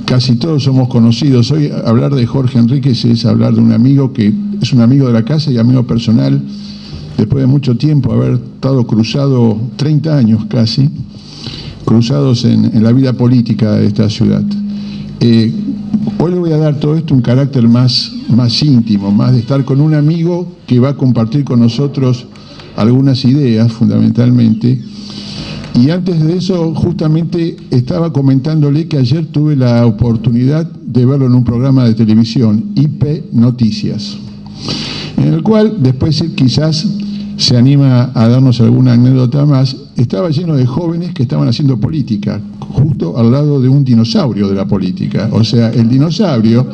casi todos somos conocidos. Hoy hablar de Jorge Enríquez es hablar de un amigo que es un amigo de la casa y amigo personal, después de mucho tiempo haber estado cruzado, 30 años casi, cruzados en la vida política de esta ciudad. Hoy le voy a dar todo esto un carácter más íntimo, más de estar con un amigo que va a compartir con nosotros algunas ideas, fundamentalmente. Y antes de eso, justamente estaba comentándole que ayer tuve la oportunidad de verlo en un programa de televisión, IP Noticias, en el cual después quizás se anima a darnos alguna anécdota más. Estaba lleno de jóvenes que estaban haciendo política, justo al lado de un dinosaurio de la política. O sea, el dinosaurio...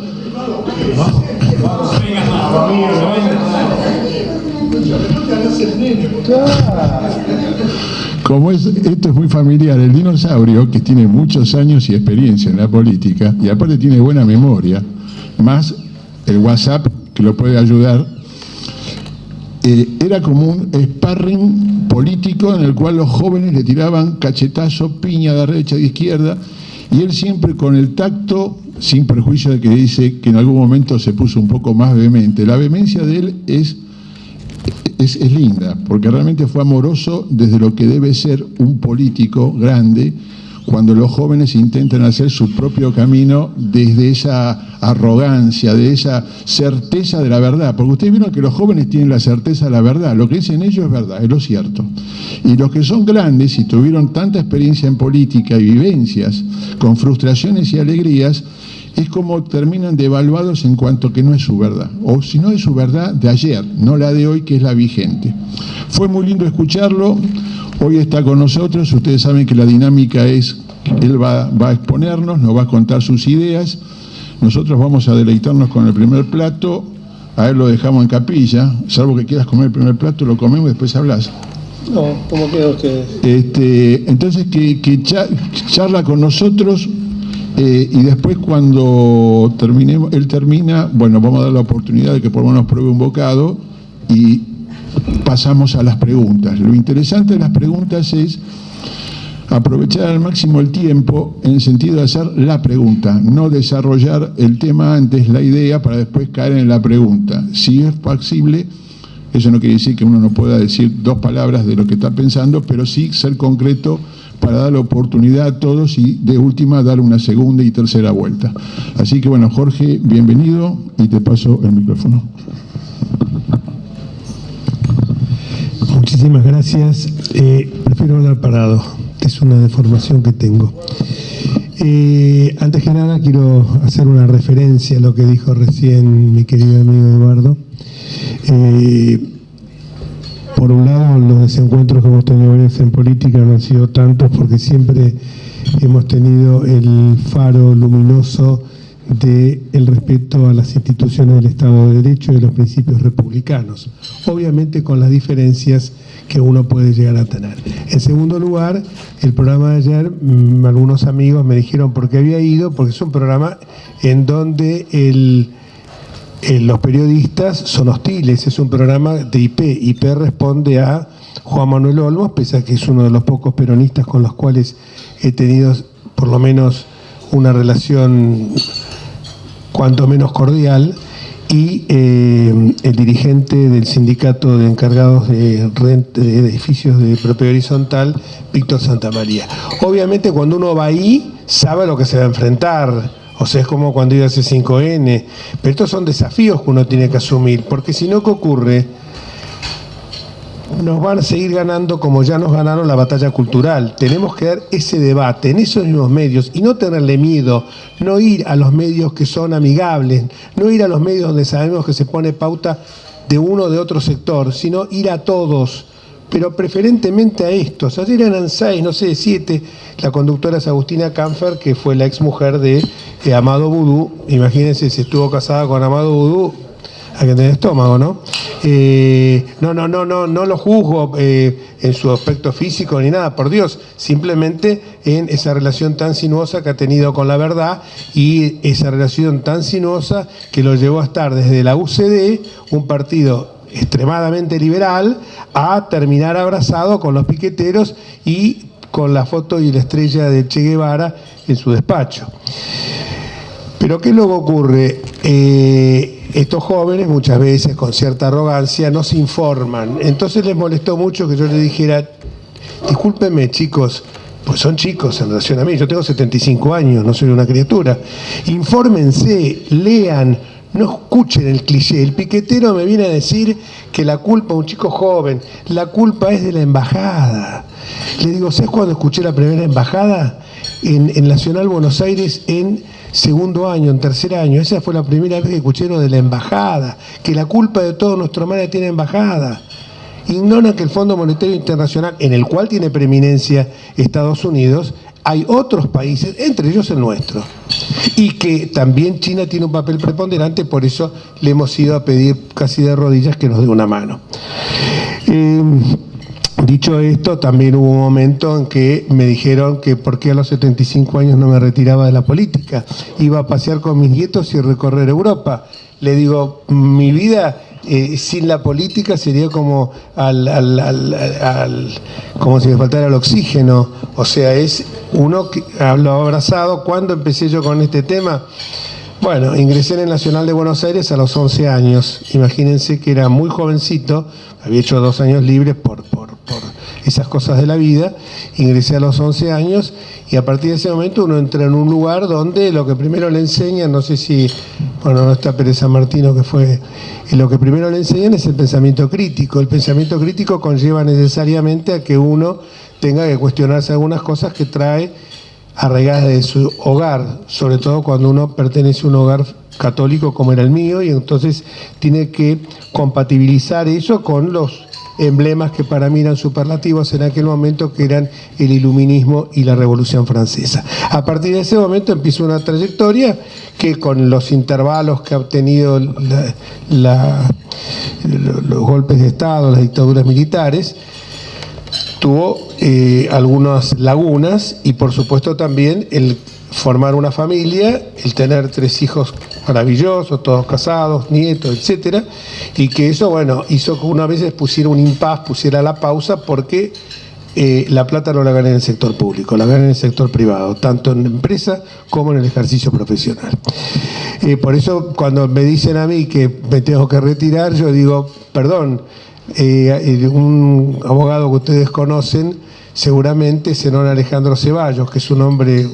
Como esto es muy familiar, el dinosaurio, que tiene muchos años y experiencia en la política, y aparte tiene buena memoria, más el WhatsApp que lo puede ayudar, era como un sparring político en el cual los jóvenes le tiraban cachetazo, piña de derecha, de izquierda, y él siempre con el tacto, sin perjuicio de que dice que en algún momento se puso un poco más vehemente. La vehemencia de él es linda, porque realmente fue amoroso desde lo que debe ser un político grande, cuando los jóvenes intentan hacer su propio camino desde esa arrogancia, de esa certeza de la verdad, porque ustedes vieron que los jóvenes tienen la certeza de la verdad, lo que dicen ellos es verdad, es lo cierto. Y los que son grandes y tuvieron tanta experiencia en política y vivencias, con frustraciones y alegrías, es como terminan devaluados en cuanto que no es su verdad, o si no es su verdad de ayer, no la de hoy, que es la vigente. Fue muy lindo escucharlo, hoy está con nosotros, ustedes saben que la dinámica es, él va a exponernos, nos va a contar sus ideas, nosotros vamos a deleitarnos con el primer plato, a él lo dejamos en capilla, salvo que quieras comer el primer plato, lo comemos y después hablas. No, como quieran ustedes. Entonces que charla con nosotros. Y después cuando él termina, bueno, vamos a dar la oportunidad de que por lo menos pruebe un bocado y pasamos a las preguntas. Lo interesante de las preguntas es aprovechar al máximo el tiempo en el sentido de hacer la pregunta, no desarrollar el tema antes, la idea, para después caer en la pregunta. Si es factible, eso no quiere decir que uno no pueda decir 2 palabras de lo que está pensando, pero sí ser concreto para dar la oportunidad a todos y de última dar una segunda y tercera vuelta. Así que bueno, Jorge, bienvenido y te paso el micrófono. Muchísimas gracias. Prefiero hablar parado, es una deformación que tengo. Antes que nada quiero hacer una referencia a lo que dijo recién mi querido amigo Eduardo. Por un lado, los desencuentros que hemos tenido en política no han sido tantos porque siempre hemos tenido el faro luminoso del respeto a las instituciones del Estado de Derecho y de los principios republicanos, obviamente con las diferencias que uno puede llegar a tener. En segundo lugar, el programa de ayer, algunos amigos me dijeron por qué había ido, porque es un programa en donde los periodistas son hostiles, es un programa de IP. IP responde a Juan Manuel Olmos, pese a que es uno de los pocos peronistas con los cuales he tenido por lo menos una relación cuanto menos cordial, y el dirigente del sindicato de encargados de edificios de propiedad horizontal, Víctor Santamaría. Obviamente cuando uno va ahí, sabe a lo que se va a enfrentar. O sea, es como cuando iba a C5N. Pero estos son desafíos que uno tiene que asumir, porque si no, ¿qué ocurre? Nos van a seguir ganando como ya nos ganaron la batalla cultural. Tenemos que dar ese debate en esos mismos medios y no tenerle miedo, no ir a los medios que son amigables, no ir a los medios donde sabemos que se pone pauta de uno o de otro sector, sino ir a todos, pero preferentemente a estos. Ayer eran 6, no sé, 7. La conductora es Agustina Canfer, que fue la exmujer de Amado Vudú. Imagínense si estuvo casada con Amado Vudú, hay que tener estómago, ¿no? No lo juzgo en su aspecto físico ni nada, por Dios, simplemente en esa relación tan sinuosa que ha tenido con la verdad, y esa relación tan sinuosa que lo llevó a estar desde la UCD, un partido extremadamente liberal, a terminar abrazado con los piqueteros y con la foto y la estrella de Che Guevara en su despacho. Pero ¿qué luego ocurre? Estos jóvenes muchas veces con cierta arrogancia no se informan. Entonces les molestó mucho que yo les dijera, discúlpenme chicos, pues son chicos en relación a mí, yo tengo 75 años, no soy una criatura. Infórmense, lean, no escuchen el cliché. El piquetero me viene a decir que la culpa, un chico joven, la culpa es de la embajada. Le digo, ¿sabes cuándo escuché la primera embajada? En Nacional Buenos Aires, en segundo año, en tercer año. Esa fue la primera vez que escuché lo de la embajada, que la culpa de todo nuestro mal tiene embajada. Ignoran que el Fondo Monetario Internacional, en el cual tiene preeminencia Estados Unidos, hay otros países, entre ellos el nuestro, y que también China tiene un papel preponderante, por eso le hemos ido a pedir casi de rodillas que nos dé una mano. Dicho esto, también hubo un momento en que me dijeron que por qué a los 75 años no me retiraba de la política, iba a pasear con mis nietos y recorrer Europa. Le digo, mi vida sin la política sería como como si me faltara el oxígeno. O sea, es uno que lo ha abrazado. ¿Cuándo empecé yo con este tema? Bueno, ingresé en el Nacional de Buenos Aires a los 11 años. Imagínense que era muy jovencito, había hecho 2 años libres por esas cosas de la vida. Ingresé a los 11 años y a partir de ese momento uno entra en un lugar donde lo que primero le enseñan, no sé si, bueno, no está Pérez San Martino que fue, lo que primero le enseñan es el pensamiento crítico. El pensamiento crítico conlleva necesariamente a que uno tenga que cuestionarse algunas cosas que trae arraigadas de su hogar, sobre todo cuando uno pertenece a un hogar católico como era el mío, y entonces tiene que compatibilizar eso con los emblemas que para mí eran superlativos en aquel momento, que eran el iluminismo y la Revolución Francesa. A partir de ese momento empieza una trayectoria que, con los intervalos que ha obtenido los golpes de Estado, las dictaduras militares, tuvo algunas lagunas, y por supuesto también el formar una familia, el tener 3 hijos maravillosos, todos casados, nietos, etcétera, y que eso, bueno, hizo que una vez pusiera un impas, pusiera la pausa, porque la plata no la gané en el sector público, la gané en el sector privado, tanto en empresa como en el ejercicio profesional. Por eso, cuando me dicen a mí que me tengo que retirar, yo digo, perdón, un abogado que ustedes conocen seguramente es Zenón Alejandro Ceballos, que es un hombre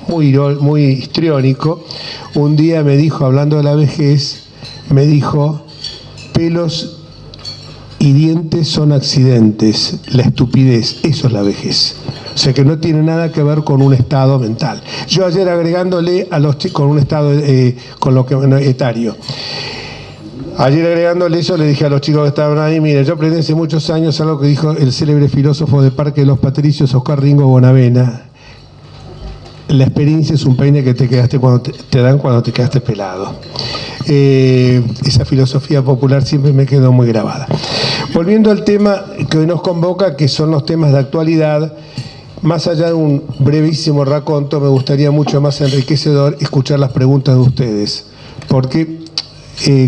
muy histriónico. Un día me dijo, hablando de la vejez, me dijo, pelos y dientes son accidentes, la estupidez, eso es la vejez. O sea que no tiene nada que ver con un estado mental. Yo ayer, agregándole a los chicos con un estado con lo que etario, ayer agregándole eso, le dije a los chicos que estaban ahí, miren, yo aprendí hace muchos años algo que dijo el célebre filósofo de Parque de los Patricios, Oscar Ringo Bonavena: la experiencia es un peine que te quedaste te dan cuando te quedaste pelado. Esa filosofía popular siempre me quedó muy grabada. Volviendo al tema que hoy nos convoca, que son los temas de actualidad, más allá de un brevísimo raconto, me gustaría mucho más enriquecedor escuchar las preguntas de ustedes, porque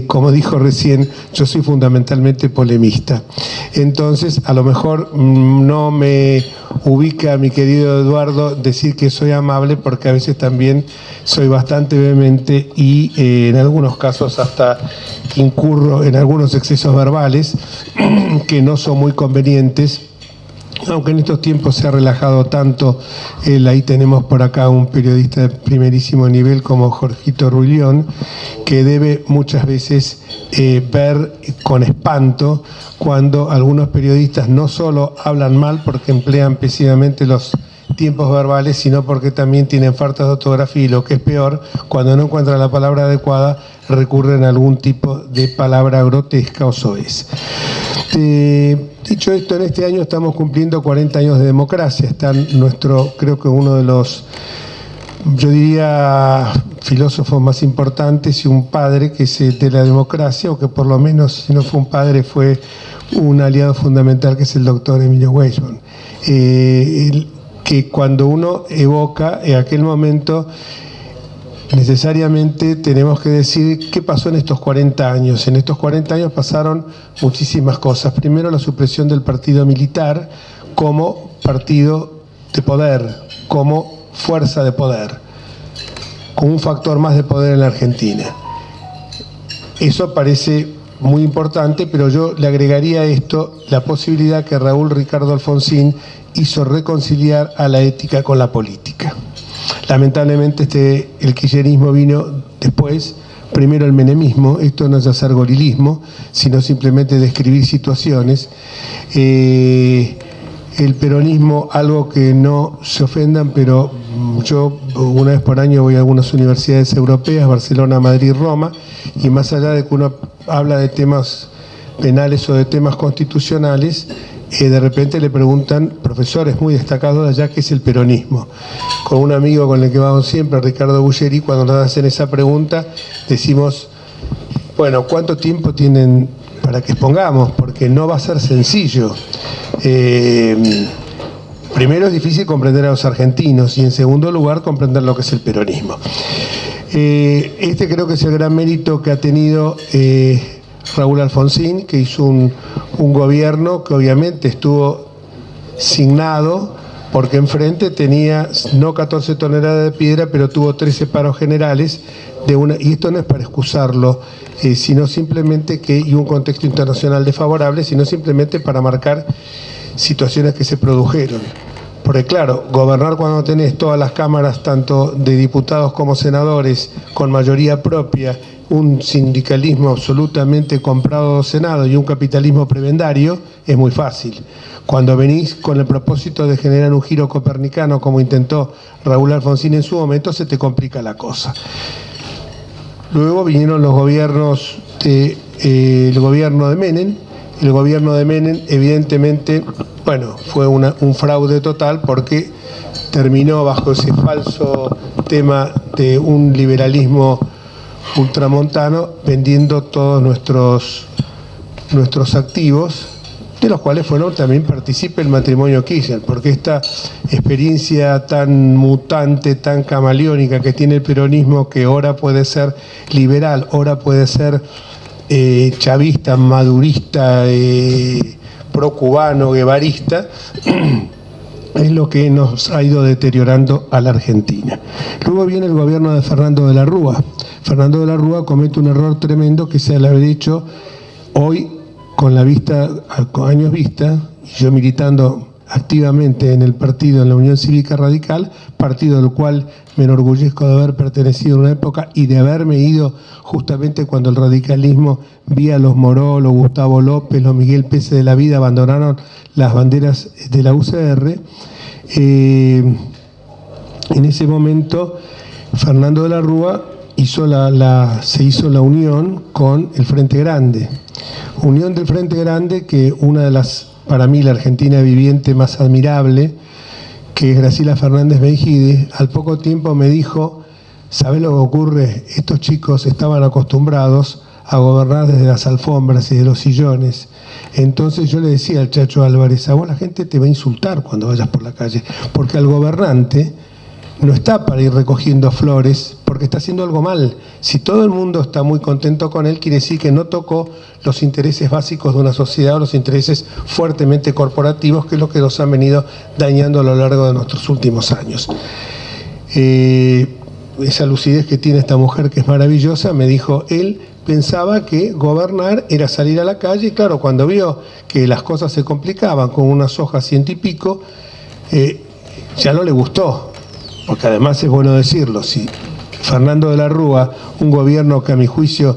como dijo recién, yo soy fundamentalmente polemista. Entonces, a lo mejor no me ubica, mi querido Eduardo, decir que soy amable, porque a veces también soy bastante vehemente y en algunos casos hasta incurro en algunos excesos verbales que no son muy convenientes. Aunque en estos tiempos se ha relajado tanto, ahí tenemos por acá un periodista de primerísimo nivel como Jorgito Ruilión, que debe muchas veces ver con espanto cuando algunos periodistas no solo hablan mal porque emplean pésimamente los tiempos verbales, sino porque también tienen faltas de ortografía, y lo que es peor, cuando no encuentran la palabra adecuada, recurren a algún tipo de palabra grotesca o soez. Dicho esto, en este año estamos cumpliendo 40 años de democracia. Está creo que uno de los, yo diría, filósofos más importantes y un padre que es de la democracia, o que por lo menos, si no fue un padre, fue un aliado fundamental, que es el doctor Emilio Weisman. Que cuando uno evoca en aquel momento, necesariamente tenemos que decir qué pasó en estos 40 años. En estos 40 años pasaron muchísimas cosas. Primero, la supresión del partido militar como partido de poder, como fuerza de poder. como un factor más de poder en la Argentina. Eso parece muy importante, pero yo le agregaría a esto la posibilidad que Raúl Ricardo Alfonsín hizo reconciliar a la ética con la política. Lamentablemente el kirchnerismo vino después, primero el menemismo. Esto no es hacer gorilismo, sino simplemente describir situaciones. El peronismo, algo que no se ofendan, pero yo una vez por año voy a algunas universidades europeas, Barcelona, Madrid, Roma, y más allá de que uno habla de temas penales o de temas constitucionales, de repente le preguntan profesores muy destacados de allá qué es el peronismo. Con un amigo con el que vamos siempre, Ricardo Bulleri, cuando nos hacen esa pregunta, decimos, bueno, ¿cuánto tiempo tienen para que expongamos? Porque no va a ser sencillo. Primero es difícil comprender a los argentinos y en segundo lugar comprender lo que es el peronismo. Este creo que es el gran mérito que ha tenido Raúl Alfonsín, que hizo un gobierno que obviamente estuvo signado porque enfrente tenía no 14 toneladas de piedra, pero tuvo 13 paros generales, y esto no es para excusarlo, sino simplemente y un contexto internacional desfavorable, sino simplemente para marcar situaciones que se produjeron. Porque claro, gobernar cuando tenés todas las cámaras, tanto de diputados como senadores, con mayoría propia, un sindicalismo absolutamente comprado Senado y un capitalismo prebendario, es muy fácil. Cuando venís con el propósito de generar un giro copernicano, como intentó Raúl Alfonsín en su momento, se te complica la cosa. Luego vinieron los gobiernos, el gobierno de Menem. El gobierno de Menem, evidentemente, bueno, fue un fraude total porque terminó bajo ese falso tema de un liberalismo ultramontano, vendiendo todos nuestros activos, de los cuales fueron también partícipe el matrimonio Kirchner, porque esta experiencia tan mutante, tan camaleónica que tiene el peronismo, que ahora puede ser liberal, ahora puede ser chavista, madurista, pro-cubano, guevarista, es lo que nos ha ido deteriorando a la Argentina. Luego viene el gobierno de Fernando de la Rúa. Fernando de la Rúa comete un error tremendo que se le haber dicho hoy con años vista, y yo militando activamente en el partido, en la Unión Cívica Radical, partido del cual me enorgullezco de haber pertenecido en una época y de haberme ido justamente cuando el radicalismo, vía los Moró, los Gustavo López, los Miguel Pese de la vida, abandonaron las banderas de la UCR. En ese momento, Fernando de la Rúa se hizo la unión con el Frente Grande. Unión del Frente Grande, que una de las, para mí, la Argentina viviente más admirable, que es Graciela Fernández Benjide, al poco tiempo me dijo, ¿sabés lo que ocurre? Estos chicos estaban acostumbrados a gobernar desde las alfombras y de los sillones. Entonces yo le decía al Chacho Álvarez, a vos la gente te va a insultar cuando vayas por la calle, porque al gobernante no está para ir recogiendo flores porque está haciendo algo mal. Si todo el mundo está muy contento con él, quiere decir que no tocó los intereses básicos de una sociedad o los intereses fuertemente corporativos, que es lo que nos han venido dañando a lo largo de nuestros últimos años. Esa lucidez que tiene esta mujer, que es maravillosa, me dijo, él pensaba que gobernar era salir a la calle, y claro, cuando vio que las cosas se complicaban con unas hojas 100 y pico, ya no le gustó. Porque además es bueno decirlo, si Fernando de la Rúa, un gobierno que a mi juicio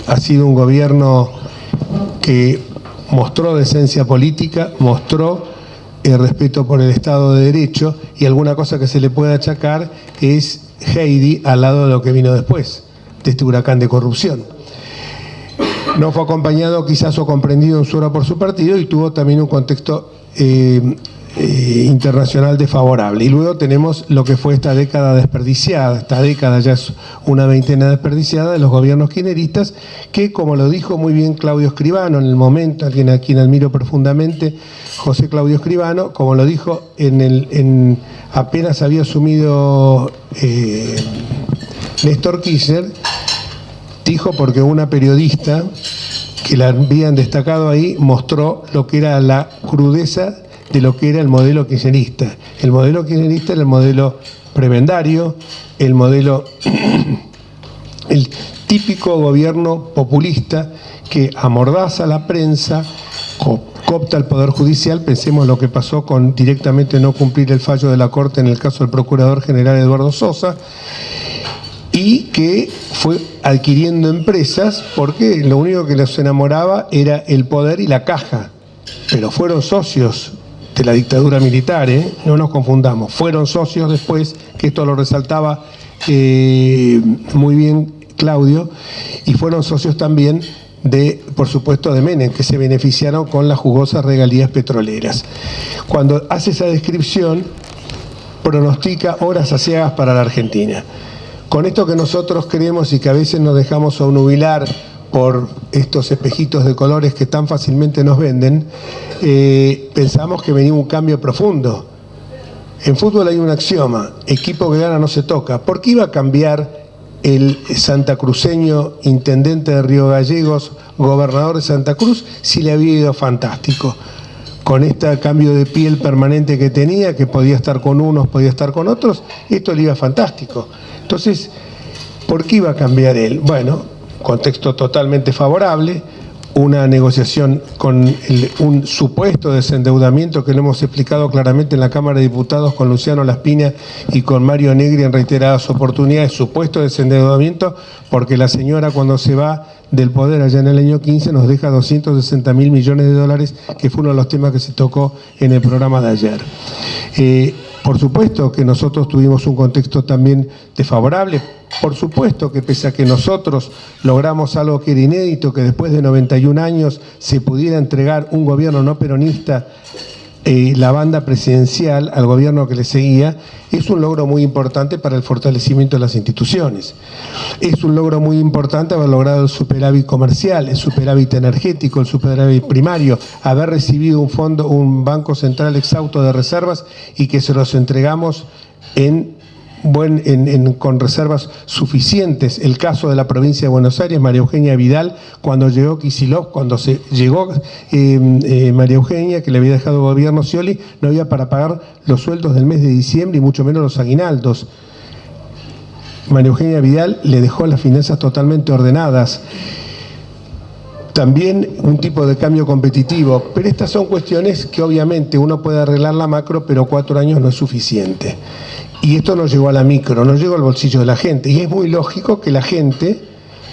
ha sido un gobierno que mostró decencia política, mostró respeto por el Estado de Derecho, y alguna cosa que se le puede achacar es Heidi al lado de lo que vino después, de este huracán de corrupción. No fue acompañado quizás o comprendido en su hora por su partido y tuvo también un contexto internacional desfavorable. Y luego tenemos lo que fue esta década desperdiciada, esta década ya es una veintena desperdiciada de los gobiernos kirchneristas, que, como lo dijo muy bien Claudio Scribano en el momento, a quien admiro profundamente, José Claudio Scribano, como lo dijo apenas había asumido Néstor Kirchner, dijo porque una periodista que la habían destacado ahí mostró lo que era la crudeza de lo que era el modelo kirchnerista. El modelo kirchnerista era el modelo prebendario, el modelo, el típico gobierno populista que amordaza a la prensa, coopta el Poder Judicial. Pensemos lo que pasó con directamente no cumplir el fallo de la Corte en el caso del Procurador General Eduardo Sosa, y que fue adquiriendo empresas porque lo único que los enamoraba era el poder y la caja, pero fueron socios de la dictadura militar, no nos confundamos, fueron socios después, que esto lo resaltaba muy bien Claudio, y fueron socios también de, por supuesto, de Menem, que se beneficiaron con las jugosas regalías petroleras. Cuando hace esa descripción, pronostica horas aciagas para la Argentina. Con esto que nosotros creemos y que a veces nos dejamos obnubilar por estos espejitos de colores que tan fácilmente nos venden, pensamos que venía un cambio profundo. En fútbol hay un axioma: equipo que gana no se toca. ¿Por qué iba a cambiar el santacruceño intendente de Río Gallegos, gobernador de Santa Cruz, si le había ido fantástico? Con este cambio de piel permanente que tenía, que podía estar con unos, podía estar con otros, esto le iba fantástico. Entonces, ¿por qué iba a cambiar él? Bueno, contexto totalmente favorable, una negociación con un supuesto desendeudamiento que lo hemos explicado claramente en la Cámara de Diputados con Luciano Laspina y con Mario Negri en reiteradas oportunidades, supuesto desendeudamiento, porque la señora cuando se va del poder allá en el año 15 nos deja 260.000 millones de dólares, que fue uno de los temas que se tocó en el programa de ayer. Por supuesto que nosotros tuvimos un contexto también desfavorable. Por supuesto que pese a que nosotros logramos algo que era inédito, que después de 91 años se pudiera entregar un gobierno no peronista, la banda presidencial al gobierno que le seguía, es un logro muy importante para el fortalecimiento de las instituciones. Es un logro muy importante haber logrado el superávit comercial, el superávit energético, el superávit primario, haber recibido un Banco Central exhausto de reservas y que se los entregamos con reservas suficientes. El caso de la provincia de Buenos Aires, María Eugenia Vidal, cuando llegó Kicillof, cuando se llegó María Eugenia, que le había dejado gobierno Scioli, no había para pagar los sueldos del mes de diciembre y mucho menos los aguinaldos. María Eugenia Vidal le dejó las finanzas totalmente ordenadas. También un tipo de cambio competitivo, pero estas son cuestiones que obviamente uno puede arreglar la macro, pero 4 años no es suficiente. Y esto no llegó a la micro, no llegó al bolsillo de la gente. Y es muy lógico que la gente,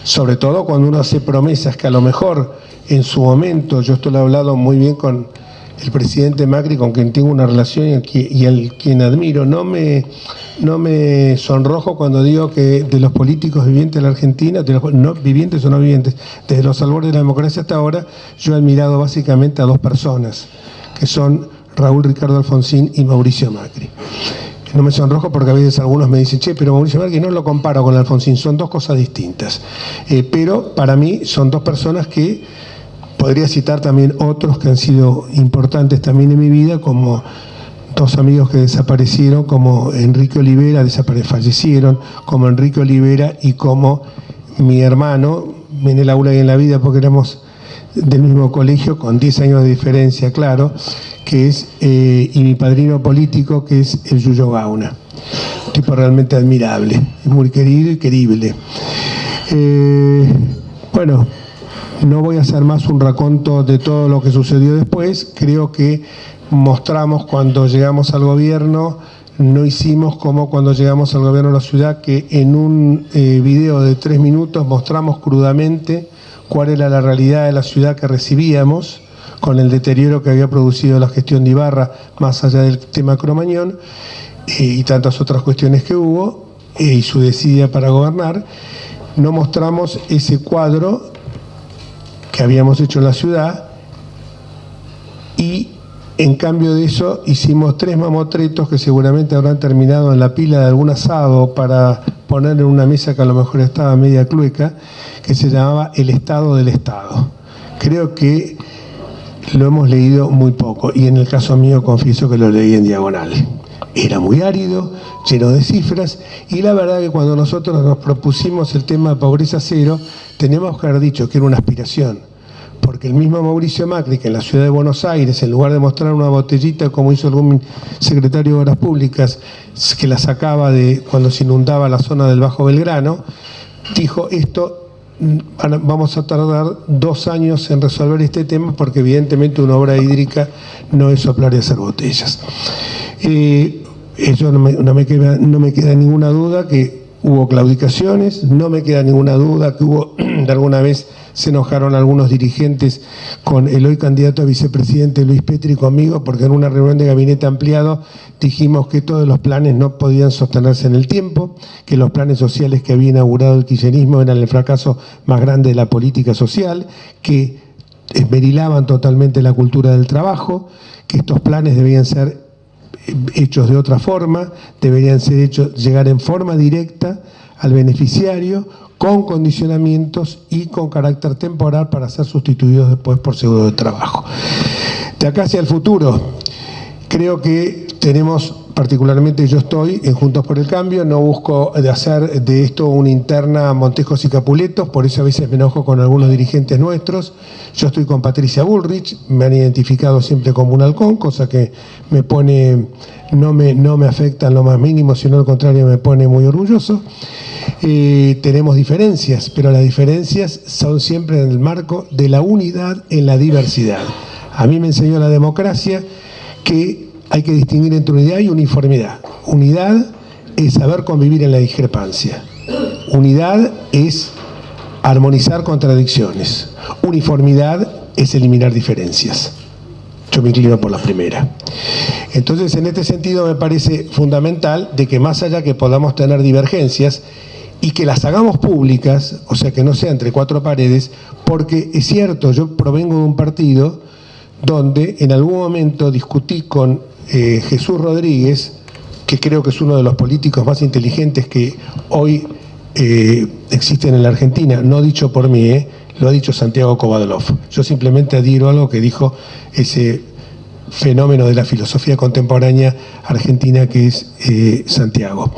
sobre todo cuando uno hace promesas que a lo mejor en su momento, yo esto lo he hablado muy bien con el presidente Macri, con quien tengo una relación y al quien admiro, no me sonrojo cuando digo que de los políticos vivientes de la Argentina, de los no vivientes o no vivientes, desde los albores de la democracia hasta ahora, yo he admirado básicamente a 2 personas, que son Raúl Ricardo Alfonsín y Mauricio Macri. No me sonrojo porque a veces algunos me dicen, che, pero Mauricio Macri no lo comparo con Alfonsín, son 2 cosas distintas. Pero para mí son 2 personas que podría citar también otros que han sido importantes también en mi vida, como 2 amigos que desaparecieron, como Enrique Olivera, fallecieron, como Enrique Olivera y como mi hermano, en el aula y en la vida, porque éramos del mismo colegio, con 10 años de diferencia, claro, que es, y mi padrino político, que es el Yuyo Gauna. Un tipo realmente admirable, muy querido y querible. Bueno, no voy a hacer más un raconto de todo lo que sucedió después. Creo que mostramos cuando llegamos al gobierno, no hicimos como cuando llegamos al gobierno de la ciudad, que en un video de 3 minutos mostramos crudamente cuál era la realidad de la ciudad que recibíamos, con el deterioro que había producido la gestión de Ibarra, más allá del tema Cromañón, y tantas otras cuestiones que hubo, y su desidia para gobernar. No mostramos ese cuadro que habíamos hecho en la ciudad, y en cambio de eso hicimos 3 mamotretos que seguramente habrán terminado en la pila de algún asado para poner en una mesa que a lo mejor estaba media clueca, que se llamaba El Estado del Estado. Creo que lo hemos leído muy poco, y en el caso mío confieso que lo leí en diagonal. Era muy árido, lleno de cifras, y la verdad que cuando nosotros nos propusimos el tema de pobreza cero, teníamos que haber dicho que era una aspiración, porque el mismo Mauricio Macri, que en la ciudad de Buenos Aires, en lugar de mostrar una botellita como hizo algún secretario de Obras Públicas, que la sacaba de cuando se inundaba la zona del Bajo Belgrano, dijo vamos a tardar 2 años en resolver este tema porque evidentemente una obra hídrica no es soplar y hacer botellas. Eso no me queda ninguna duda que hubo claudicaciones, no me queda ninguna duda que hubo, de alguna vez se enojaron algunos dirigentes con el hoy candidato a vicepresidente Luis Petri conmigo, porque en una reunión de gabinete ampliado dijimos que todos los planes no podían sostenerse en el tiempo, que los planes sociales que había inaugurado el kirchnerismo eran el fracaso más grande de la política social, que esmerilaban totalmente la cultura del trabajo, que estos planes debían ser hechos de otra forma, deberían ser hechos llegar en forma directa al beneficiario, con condicionamientos y con carácter temporal para ser sustituidos después por seguro de trabajo. De acá hacia el futuro, creo que tenemos, particularmente yo estoy en Juntos por el Cambio, no busco de hacer de esto una interna Montejos y Capuletos, por eso a veces me enojo con algunos dirigentes nuestros. Yo estoy con Patricia Bullrich, me han identificado siempre como un halcón, cosa que me pone, no me afecta en lo más mínimo, sino al contrario me pone muy orgulloso. Tenemos diferencias, pero las diferencias son siempre en el marco de la unidad en la diversidad. A mí me enseñó la democracia que hay que distinguir entre unidad y uniformidad. Unidad es saber convivir en la discrepancia. Unidad es armonizar contradicciones. Uniformidad es eliminar diferencias. Yo me inclino por la primera. Entonces, en este sentido me parece fundamental de que más allá que podamos tener divergencias y que las hagamos públicas, o sea, que no sea entre 4 paredes, porque es cierto, yo provengo de un partido donde en algún momento discutí con Jesús Rodríguez, que creo que es uno de los políticos más inteligentes que hoy existen en la Argentina, no dicho por mí, lo ha dicho Santiago Kovadlov. Yo simplemente adhiero a algo que dijo ese fenómeno de la filosofía contemporánea argentina que es Santiago.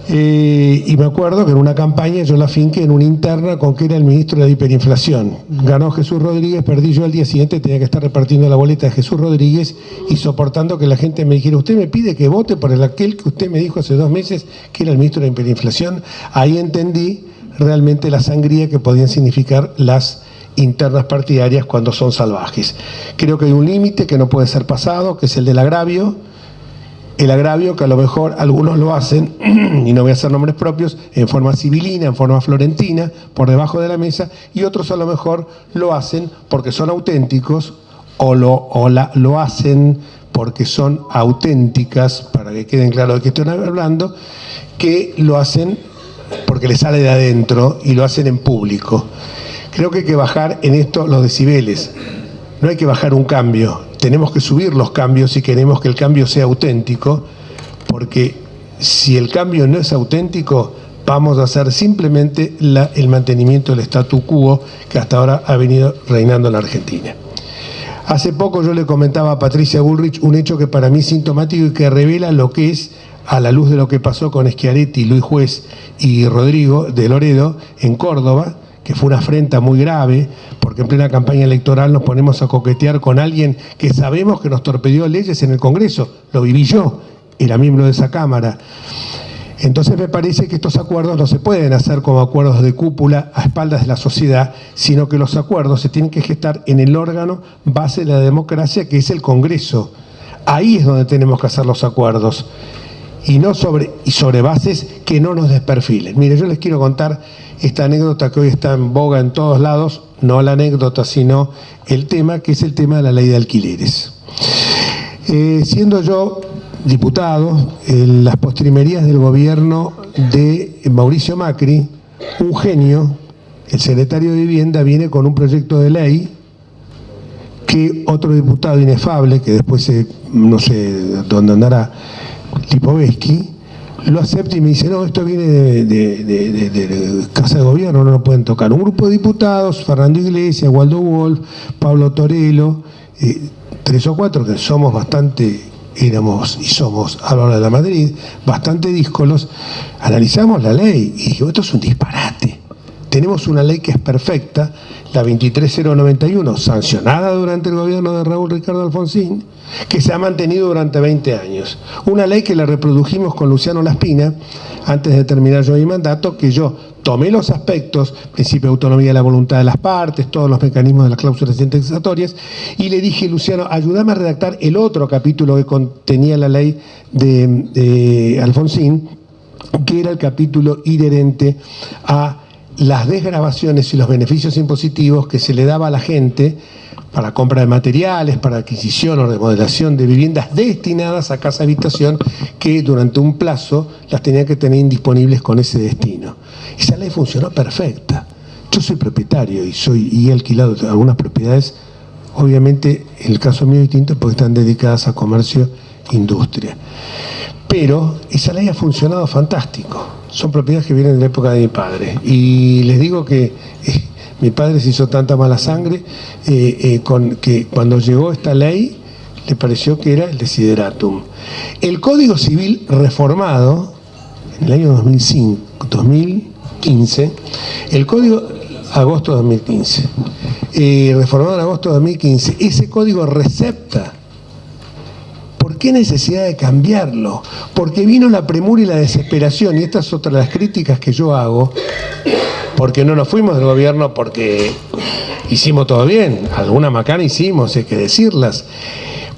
Y me acuerdo que en una campaña yo la finqué en una interna con que era el ministro de la hiperinflación. Ganó Jesús Rodríguez, perdí yo al día siguiente, tenía que estar repartiendo la boleta de Jesús Rodríguez y soportando que la gente me dijera, usted me pide que vote por aquel que usted me dijo hace 2 meses que era el ministro de la hiperinflación. Ahí entendí realmente la sangría que podían significar las internas partidarias cuando son salvajes. Creo que hay un límite que no puede ser pasado, que es el del agravio. El agravio que a lo mejor algunos lo hacen, y no voy a hacer nombres propios, en forma civilina, en forma florentina, por debajo de la mesa, y otros a lo mejor lo hacen porque son auténticos o lo hacen porque son auténticas, para que queden claro de qué estoy hablando, que lo hacen porque les sale de adentro y lo hacen en público. Creo que hay que bajar en esto los decibeles, no hay que bajar un cambio. Tenemos que subir los cambios si queremos que el cambio sea auténtico, porque si el cambio no es auténtico, vamos a hacer simplemente el mantenimiento del statu quo que hasta ahora ha venido reinando en la Argentina. Hace poco yo le comentaba a Patricia Bullrich un hecho que para mí es sintomático y que revela lo que es, a la luz de lo que pasó con Schiaretti, Luis Juez y Rodrigo de Loredo en Córdoba, que fue una afrenta muy grave, porque en plena campaña electoral nos ponemos a coquetear con alguien que sabemos que nos torpedeó leyes en el Congreso. Lo viví yo, era miembro de esa Cámara. Entonces me parece que estos acuerdos no se pueden hacer como acuerdos de cúpula a espaldas de la sociedad, sino que los acuerdos se tienen que gestar en el órgano base de la democracia, que es el Congreso. Ahí es donde tenemos que hacer los acuerdos, y no sobre bases que no nos desperfilen. Mire, yo les quiero contar esta anécdota que hoy está en boga en todos lados, no la anécdota, sino el tema, que es el tema de la ley de alquileres. Siendo yo diputado, en las postrimerías del gobierno de Mauricio Macri, un genio, el secretario de Vivienda, viene con un proyecto de ley que otro diputado inefable, que después no sé dónde andará, Lipovetsky, lo acepta y me dice, no, esto viene de Casa de Gobierno, no lo pueden tocar. Un grupo de diputados, Fernando Iglesias, Waldo Wolf, Pablo Torello, 3 o 4 que somos bastante, éramos y somos a la hora de la Madrid, bastante díscolos, analizamos la ley y dijimos, esto es un disparate. Tenemos una ley que es perfecta, la 23091, sancionada durante el gobierno de Raúl Ricardo Alfonsín, que se ha mantenido durante 20 años. Una ley que la reprodujimos con Luciano Laspina, antes de terminar yo mi mandato, que yo tomé los aspectos, principio de autonomía de la voluntad de las partes, todos los mecanismos de las cláusulas indemnizatorias, y le dije, Luciano, ayúdame a redactar el otro capítulo que contenía la ley de Alfonsín, que era el capítulo inherente a las desgravaciones y los beneficios impositivos que se le daba a la gente para compra de materiales, para adquisición o remodelación de viviendas destinadas a casa habitación, que durante un plazo las tenían que tener indisponibles con ese destino. Esa ley funcionó perfecta. Yo soy propietario y he alquilado algunas propiedades, obviamente en el caso mío distinto porque están dedicadas a comercio e industria. Pero esa ley ha funcionado fantástico. Son propiedades que vienen de la época de mi padre. Y les digo que mi padre se hizo tanta mala sangre que cuando llegó esta ley le pareció que era el desideratum. El Código Civil reformado en el año 2015, el Código agosto de 2015, reformado en agosto de 2015, ese código recepta. ¿Por qué necesidad de cambiarlo? Porque vino la premura y la desesperación, y esta es otra de las críticas que yo hago, porque no nos fuimos del gobierno porque hicimos todo bien, alguna macana hicimos, hay que decirlas.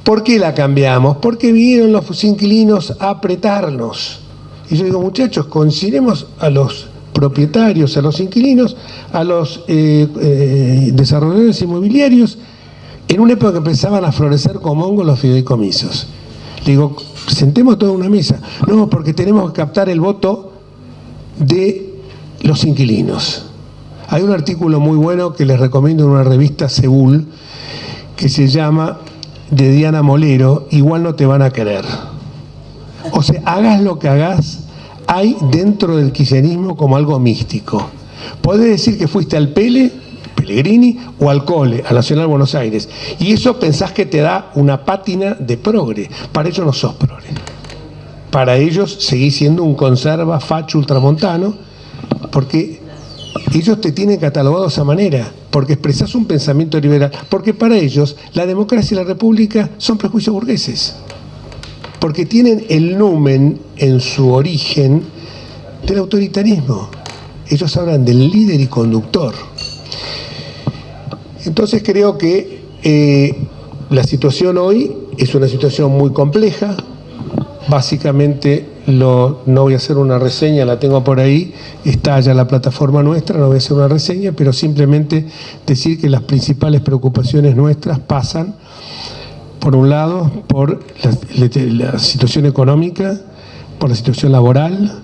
¿Por qué la cambiamos? Porque vinieron los inquilinos a apretarnos. Y yo digo, muchachos, consideremos a los propietarios, a los inquilinos, a los desarrolladores inmobiliarios, en una época que empezaban a florecer como hongos los fideicomisos. Le digo, sentemos toda una mesa. No, porque tenemos que captar el voto de los inquilinos. Hay un artículo muy bueno que les recomiendo en una revista Seúl, que se llama, de Diana Molero, Igual no te van a querer. O sea, hagas lo que hagas, hay dentro del kirchnerismo como algo místico. Podés decir que fuiste al Pellegrini o al Cole, a Nacional Buenos Aires, y eso pensás que te da una pátina de progre. Para ellos no sos progre. Para ellos seguís siendo un conserva facho ultramontano, porque ellos te tienen catalogado de esa manera, porque expresás un pensamiento liberal, porque para ellos la democracia y la república son prejuicios burgueses, porque tienen el numen en su origen del autoritarismo. Ellos hablan del líder y conductor. Entonces creo que la situación hoy es una situación muy compleja. Básicamente no voy a hacer una reseña, la tengo por ahí, está ya la plataforma nuestra, no voy a hacer una reseña, pero simplemente decir que las principales preocupaciones nuestras pasan, por un lado, por la situación económica, por la situación laboral,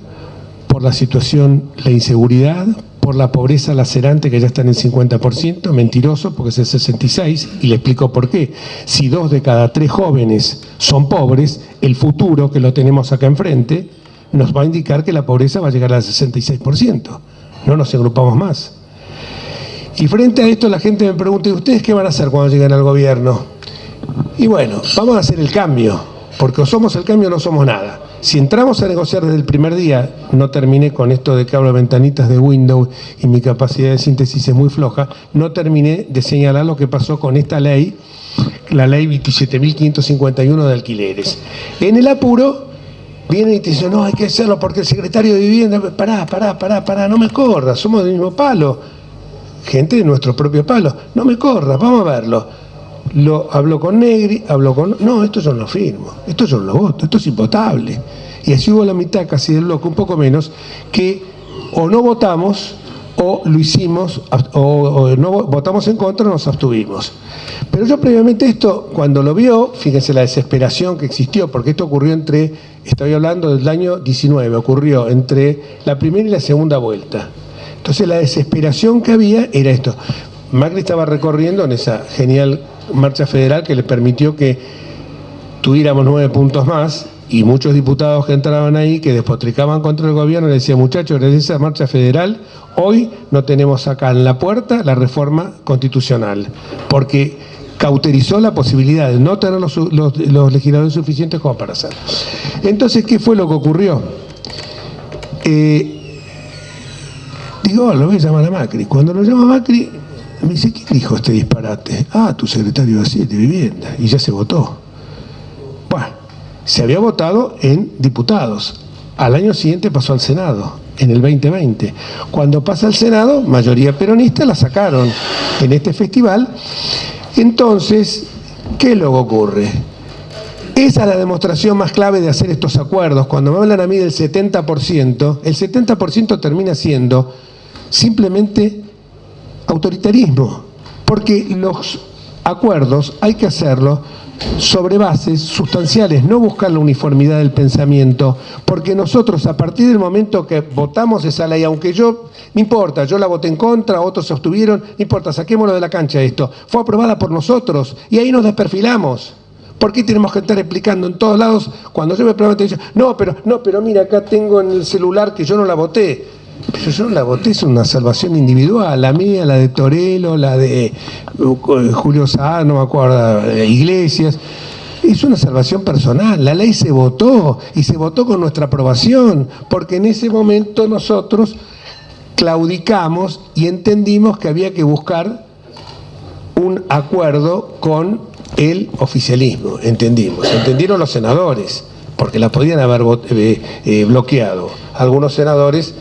por la situación, la inseguridad, por la pobreza lacerante, que ya está en el 50%, mentiroso porque es el 66%, y le explico por qué. Si 2 de cada 3 jóvenes son pobres, el futuro, que lo tenemos acá enfrente, nos va a indicar que la pobreza va a llegar al 66%. No nos agrupamos más. Y frente a esto la gente me pregunta, ¿y ustedes qué van a hacer cuando lleguen al gobierno? Y bueno, vamos a hacer el cambio, porque o somos el cambio o no somos nada. Si entramos a negociar desde el primer día, no terminé con esto de que hablo de ventanitas de Windows y mi capacidad de síntesis es muy floja, no terminé de señalar lo que pasó con esta ley, la ley 27.551 de alquileres. En el apuro, vienen y te dicen, no, hay que hacerlo porque el secretario de Vivienda, pará, no me corras, somos del mismo palo, gente de nuestro propio palo, no me corras, vamos a verlo. Hablo con Negri, no, esto yo no lo firmo, esto yo no lo voto, esto es impotable. Y así hubo la mitad casi del bloque, un poco menos, que o no votamos o lo hicimos, o no votamos en contra o nos abstuvimos. Pero yo previamente esto, cuando lo vio, fíjense la desesperación que existió, porque esto ocurrió estoy hablando del año 19, ocurrió entre la primera y la segunda vuelta. Entonces la desesperación que había era esto. Macri estaba recorriendo en esa genial marcha federal que le permitió que tuviéramos 9 puntos más, y muchos diputados que entraban ahí, que despotricaban contra el gobierno, le decían, muchachos, gracias a esa marcha federal, hoy no tenemos acá en la puerta la reforma constitucional, porque cauterizó la posibilidad de no tener los legisladores suficientes como para hacerlo. Entonces, ¿qué fue lo que ocurrió? Lo voy a llamar a Macri. Cuando lo llama Macri, Me dice, ¿quién dijo este disparate? Ah, tu secretario de Vivienda, y ya se votó. Bueno, se había votado en diputados. Al año siguiente pasó al Senado, en el 2020. Cuando pasa al Senado, mayoría peronista, la sacaron en este festival. Entonces, ¿qué es lo que ocurre? Esa es la demostración más clave de hacer estos acuerdos. Cuando me hablan a mí del 70%, el 70% termina siendo simplemente autoritarismo, porque los acuerdos hay que hacerlos sobre bases sustanciales, no buscar la uniformidad del pensamiento, porque nosotros a partir del momento que votamos esa ley, aunque yo, no importa, yo la voté en contra, otros se abstuvieron, no importa, saquémoslo de la cancha esto, fue aprobada por nosotros y ahí nos desperfilamos. ¿Por qué tenemos que estar explicando en todos lados cuando yo me pregunto, no, pero mira, acá tengo en el celular que yo no la voté? Pero yo no la voté, es una salvación individual, la mía, la de Torello, la de Julio Saad, no me acuerdo, Iglesias. Es una salvación personal, la ley se votó y se votó con nuestra aprobación, porque en ese momento nosotros claudicamos y entendimos que había que buscar un acuerdo con el oficialismo, entendieron los senadores, porque la podían haber bloqueado. Algunos senadores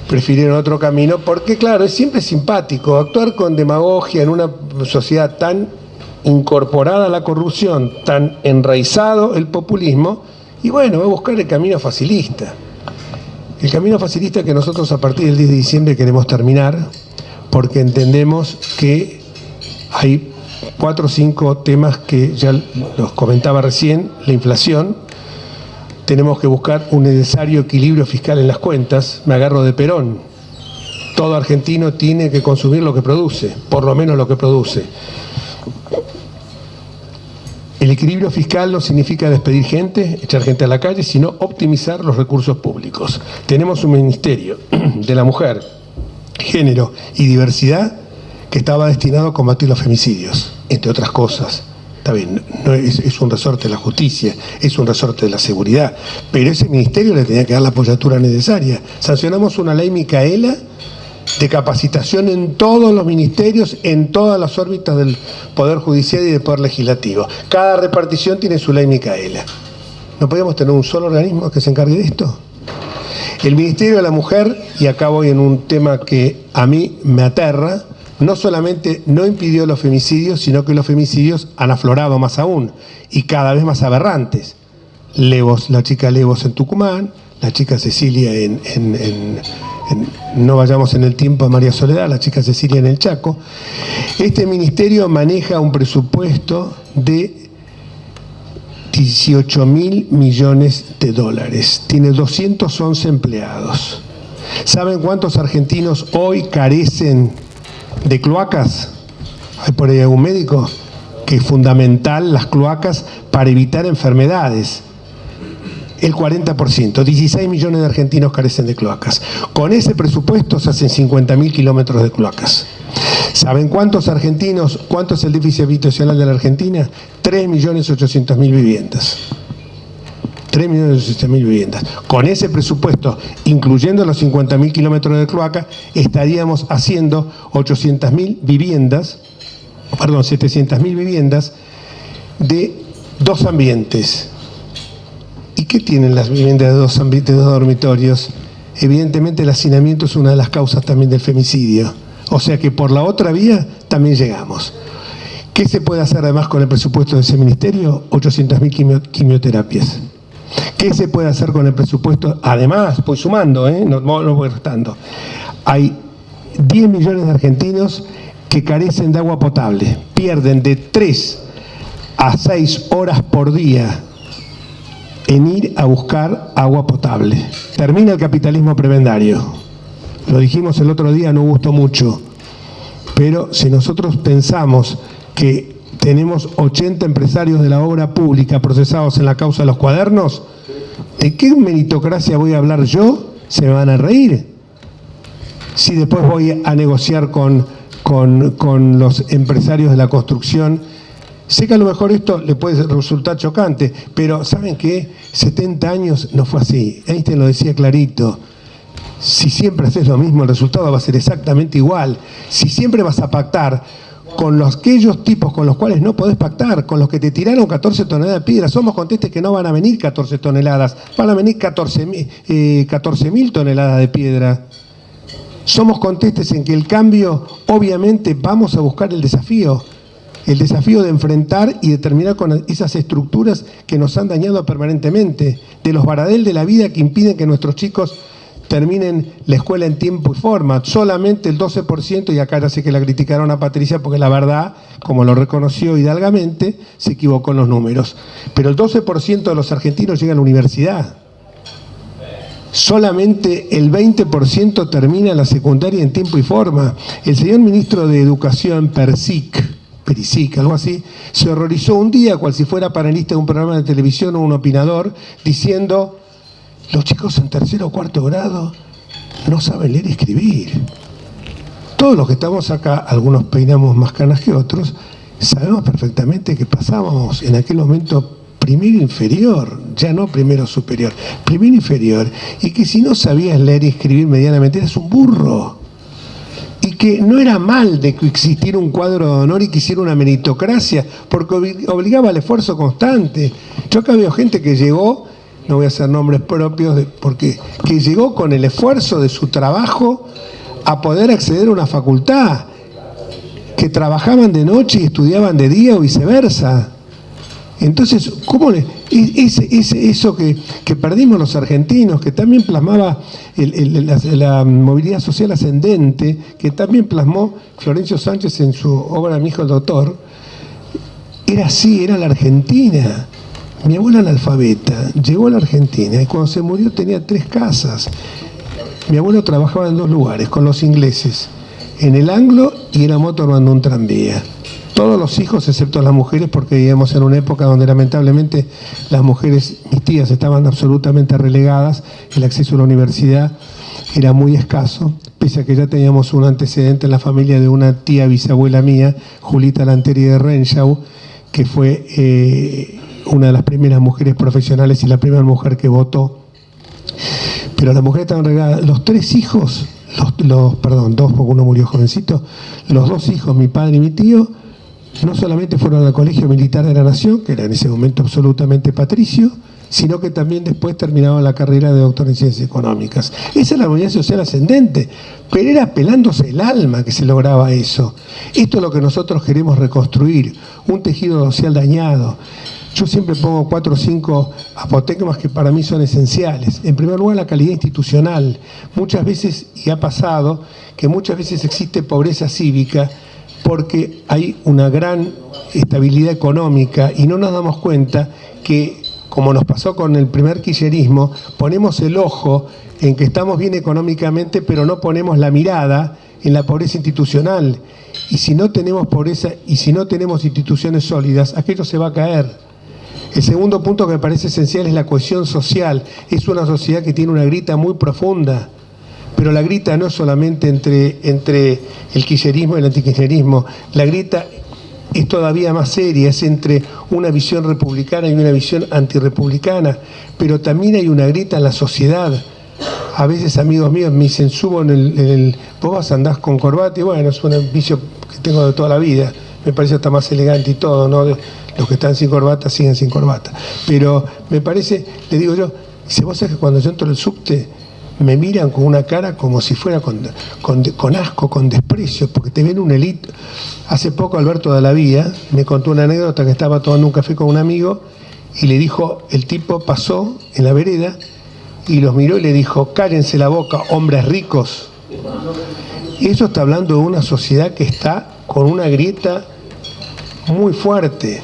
prefirieron otro camino, porque claro, es siempre simpático actuar con demagogia en una sociedad tan incorporada a la corrupción, tan enraizado el populismo, y bueno, va a buscar el camino facilista. El camino facilista que nosotros a partir del 10 de diciembre queremos terminar, porque entendemos que hay 4 o 5 temas que ya los comentaba recién, la inflación, tenemos que buscar un necesario equilibrio fiscal en las cuentas, me agarro de Perón, todo argentino tiene que consumir lo que produce, por lo menos lo que produce. El equilibrio fiscal no significa despedir gente, echar gente a la calle, sino optimizar los recursos públicos. Tenemos un Ministerio de la Mujer, Género y Diversidad que estaba destinado a combatir los femicidios, entre otras cosas. Está bien, no es un resorte de la justicia, es un resorte de la seguridad, pero ese ministerio le tenía que dar la apoyatura necesaria. Sancionamos una ley Micaela de capacitación en todos los ministerios, en todas las órbitas del Poder Judicial y del Poder Legislativo. Cada repartición tiene su ley Micaela. ¿No podíamos tener un solo organismo que se encargue de esto? El Ministerio de la Mujer, y acá voy en un tema que a mí me aterra, no solamente no impidió los femicidios, sino que los femicidios han aflorado más aún y cada vez más aberrantes. Levos, la chica Levos en Tucumán, la chica Cecilia no vayamos en el tiempo a María Soledad, la chica Cecilia en el Chaco. Este ministerio maneja un presupuesto de 18.000 millones de dólares. Tiene 211 empleados. ¿Saben cuántos argentinos hoy carecen de cloacas? ¿Hay por ahí algún médico? Que es fundamental las cloacas para evitar enfermedades. El 40%, 16 millones de argentinos carecen de cloacas. Con ese presupuesto se hacen 50.000 kilómetros de cloacas. ¿Saben cuántos argentinos, cuánto es el déficit habitacional de la Argentina? 3.800.000 viviendas. 3.800.000 viviendas. Con ese presupuesto, incluyendo los 50.000 kilómetros de cloaca, estaríamos haciendo 800.000 viviendas, perdón, 700.000 viviendas de 2 ambientes. ¿Y qué tienen las viviendas de 2 ambientes, de 2 dormitorios? Evidentemente el hacinamiento es una de las causas también del femicidio. O sea que por la otra vía también llegamos. ¿Qué se puede hacer además con el presupuesto de ese ministerio? 800.000 quimioterapias. ¿Qué se puede hacer con el presupuesto? Además, voy sumando, no voy restando. Hay 10 millones de argentinos que carecen de agua potable. Pierden de 3 a 6 horas por día en ir a buscar agua potable. Termina el capitalismo prebendario. Lo dijimos el otro día, no gustó mucho. Pero si nosotros pensamos que tenemos 80 empresarios de la obra pública procesados en la causa de los cuadernos, ¿de qué meritocracia voy a hablar yo? Se me van a reír. Si después voy a negociar con los empresarios de la construcción, sé que a lo mejor esto le puede resultar chocante, pero ¿saben qué? 70 años no fue así. Einstein lo decía clarito. Si siempre haces lo mismo, el resultado va a ser exactamente igual. Si siempre vas a pactar con aquellos tipos con los cuales no podés pactar, con los que te tiraron 14 toneladas de piedra, somos conscientes que no van a venir 14 toneladas, van a venir 14.000 toneladas de piedra. Somos conscientes en que el cambio, obviamente, vamos a buscar el desafío de enfrentar y de terminar con esas estructuras que nos han dañado permanentemente, de los Baradel de la vida que impiden que nuestros chicos terminen la escuela en tiempo y forma. Solamente el 12%, y acá ya sé que la criticaron a Patricia porque la verdad, como lo reconoció hidalgamente, se equivocó en los números. Pero el 12% de los argentinos llega a la universidad. Solamente el 20% termina la secundaria en tiempo y forma. El señor ministro de Educación, Perisic, algo así, se horrorizó un día, cual si fuera panelista de un programa de televisión o un opinador, diciendo: los chicos en tercero o cuarto grado no saben leer y escribir. Todos los que estamos acá, algunos peinamos más canas que otros, sabemos perfectamente que pasábamos en aquel momento primero inferior, ya no primero superior, primero inferior, y que si no sabías leer y escribir medianamente eras un burro. Y que no era mal de que existiera un cuadro de honor y que hiciera una meritocracia, porque obligaba al esfuerzo constante. Yo acá veo gente que llegó, no voy a hacer nombres propios, que llegó con el esfuerzo de su trabajo a poder acceder a una facultad, que trabajaban de noche y estudiaban de día o viceversa. Entonces, ¿cómo eso que perdimos los argentinos, que también plasmaba la movilidad social ascendente, que también plasmó Florencio Sánchez en su obra Mi hijo el doctor, era así, era la Argentina. Mi abuela analfabeta llegó a la Argentina y cuando se murió tenía 3 casas. Mi abuelo trabajaba en 2 lugares, con los ingleses, en el Anglo y era motorman de un tranvía. Todos los hijos, excepto las mujeres, porque vivíamos en una época donde lamentablemente las mujeres, mis tías, estaban absolutamente relegadas, el acceso a la universidad era muy escaso, pese a que ya teníamos un antecedente en la familia de una tía bisabuela mía, Julita Lanteri de Renshaw, que fue una de las primeras mujeres profesionales y la primera mujer que votó. Pero las mujeres estaban relegadas. Los 3 hijos, dos, porque uno murió jovencito, los 2 hijos, mi padre y mi tío, no solamente fueron al Colegio Militar de la Nación, que era en ese momento absolutamente patricio, sino que también después terminaban la carrera de doctor en Ciencias Económicas. Esa es la movilidad social ascendente, pero era pelándose el alma que se lograba eso. Esto es lo que nosotros queremos reconstruir, un tejido social dañado. Yo siempre pongo 4 o 5 apotegmas que para mí son esenciales. En primer lugar, la calidad institucional. Muchas veces, y ha pasado, que muchas veces existe pobreza cívica, porque hay una gran estabilidad económica y no nos damos cuenta que, como nos pasó con el primer kirchnerismo, ponemos el ojo en que estamos bien económicamente, pero no ponemos la mirada en la pobreza institucional. Y si no tenemos pobreza y si no tenemos instituciones sólidas, aquello se va a caer. El segundo punto que me parece esencial es la cohesión social. Es una sociedad que tiene una grieta muy profunda. Pero la grieta no es solamente entre el kirchnerismo y el antikirchnerismo. La grieta es todavía más seria, es entre una visión republicana y una visión antirrepublicana. Pero también hay una grieta en la sociedad. A veces amigos míos me dicen, subo vos andás con corbata, y bueno, es un vicio que tengo de toda la vida. Me parece hasta más elegante y todo, ¿no? Los que están sin corbata siguen sin corbata. Pero me parece, le digo yo, si vos sabés que cuando yo entro en el subte, me miran con una cara como si fuera con asco, con desprecio, porque te ven un elite. Hace poco Alberto de la Vía me contó una anécdota que estaba tomando un café con un amigo y le dijo, el tipo pasó en la vereda y los miró y le dijo, cállense la boca, hombres ricos. Y eso está hablando de una sociedad que está con una grieta muy fuerte.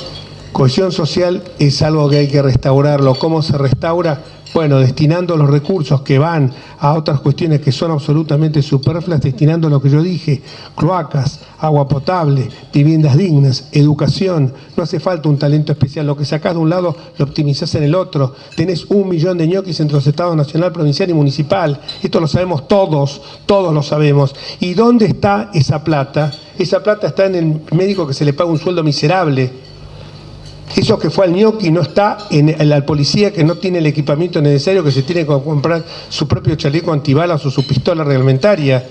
Cohesión social es algo que hay que restaurarlo. ¿Cómo se restaura? Bueno, destinando los recursos que van a otras cuestiones que son absolutamente superfluas, destinando lo que yo dije, cloacas, agua potable, viviendas dignas, educación. No hace falta un talento especial, lo que sacás de un lado lo optimizás en el otro. Tenés 1 millón de ñoquis entre los estados nacional, provincial y municipal. Esto lo sabemos todos lo sabemos. ¿Y dónde está esa plata? Esa plata está en el médico que se le paga un sueldo miserable. Eso que fue al ñoqui no está en la policía que no tiene el equipamiento necesario, que se tiene que comprar su propio chaleco antibalas o su pistola reglamentaria.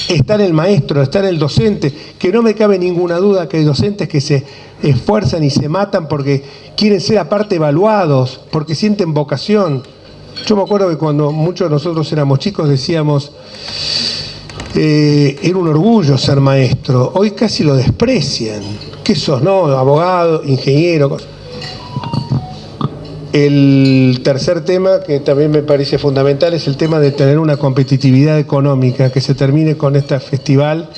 Está en el maestro, está en el docente, que no me cabe ninguna duda que hay docentes que se esfuerzan y se matan porque quieren ser aparte evaluados, porque sienten vocación. Yo me acuerdo que cuando muchos de nosotros éramos chicos decíamos, era un orgullo ser maestro. Hoy casi lo desprecian. ¿Qué sos, no? Abogado, ingeniero, cosas. El tercer tema, que también me parece fundamental, es el tema de tener una competitividad económica, que se termine con este festival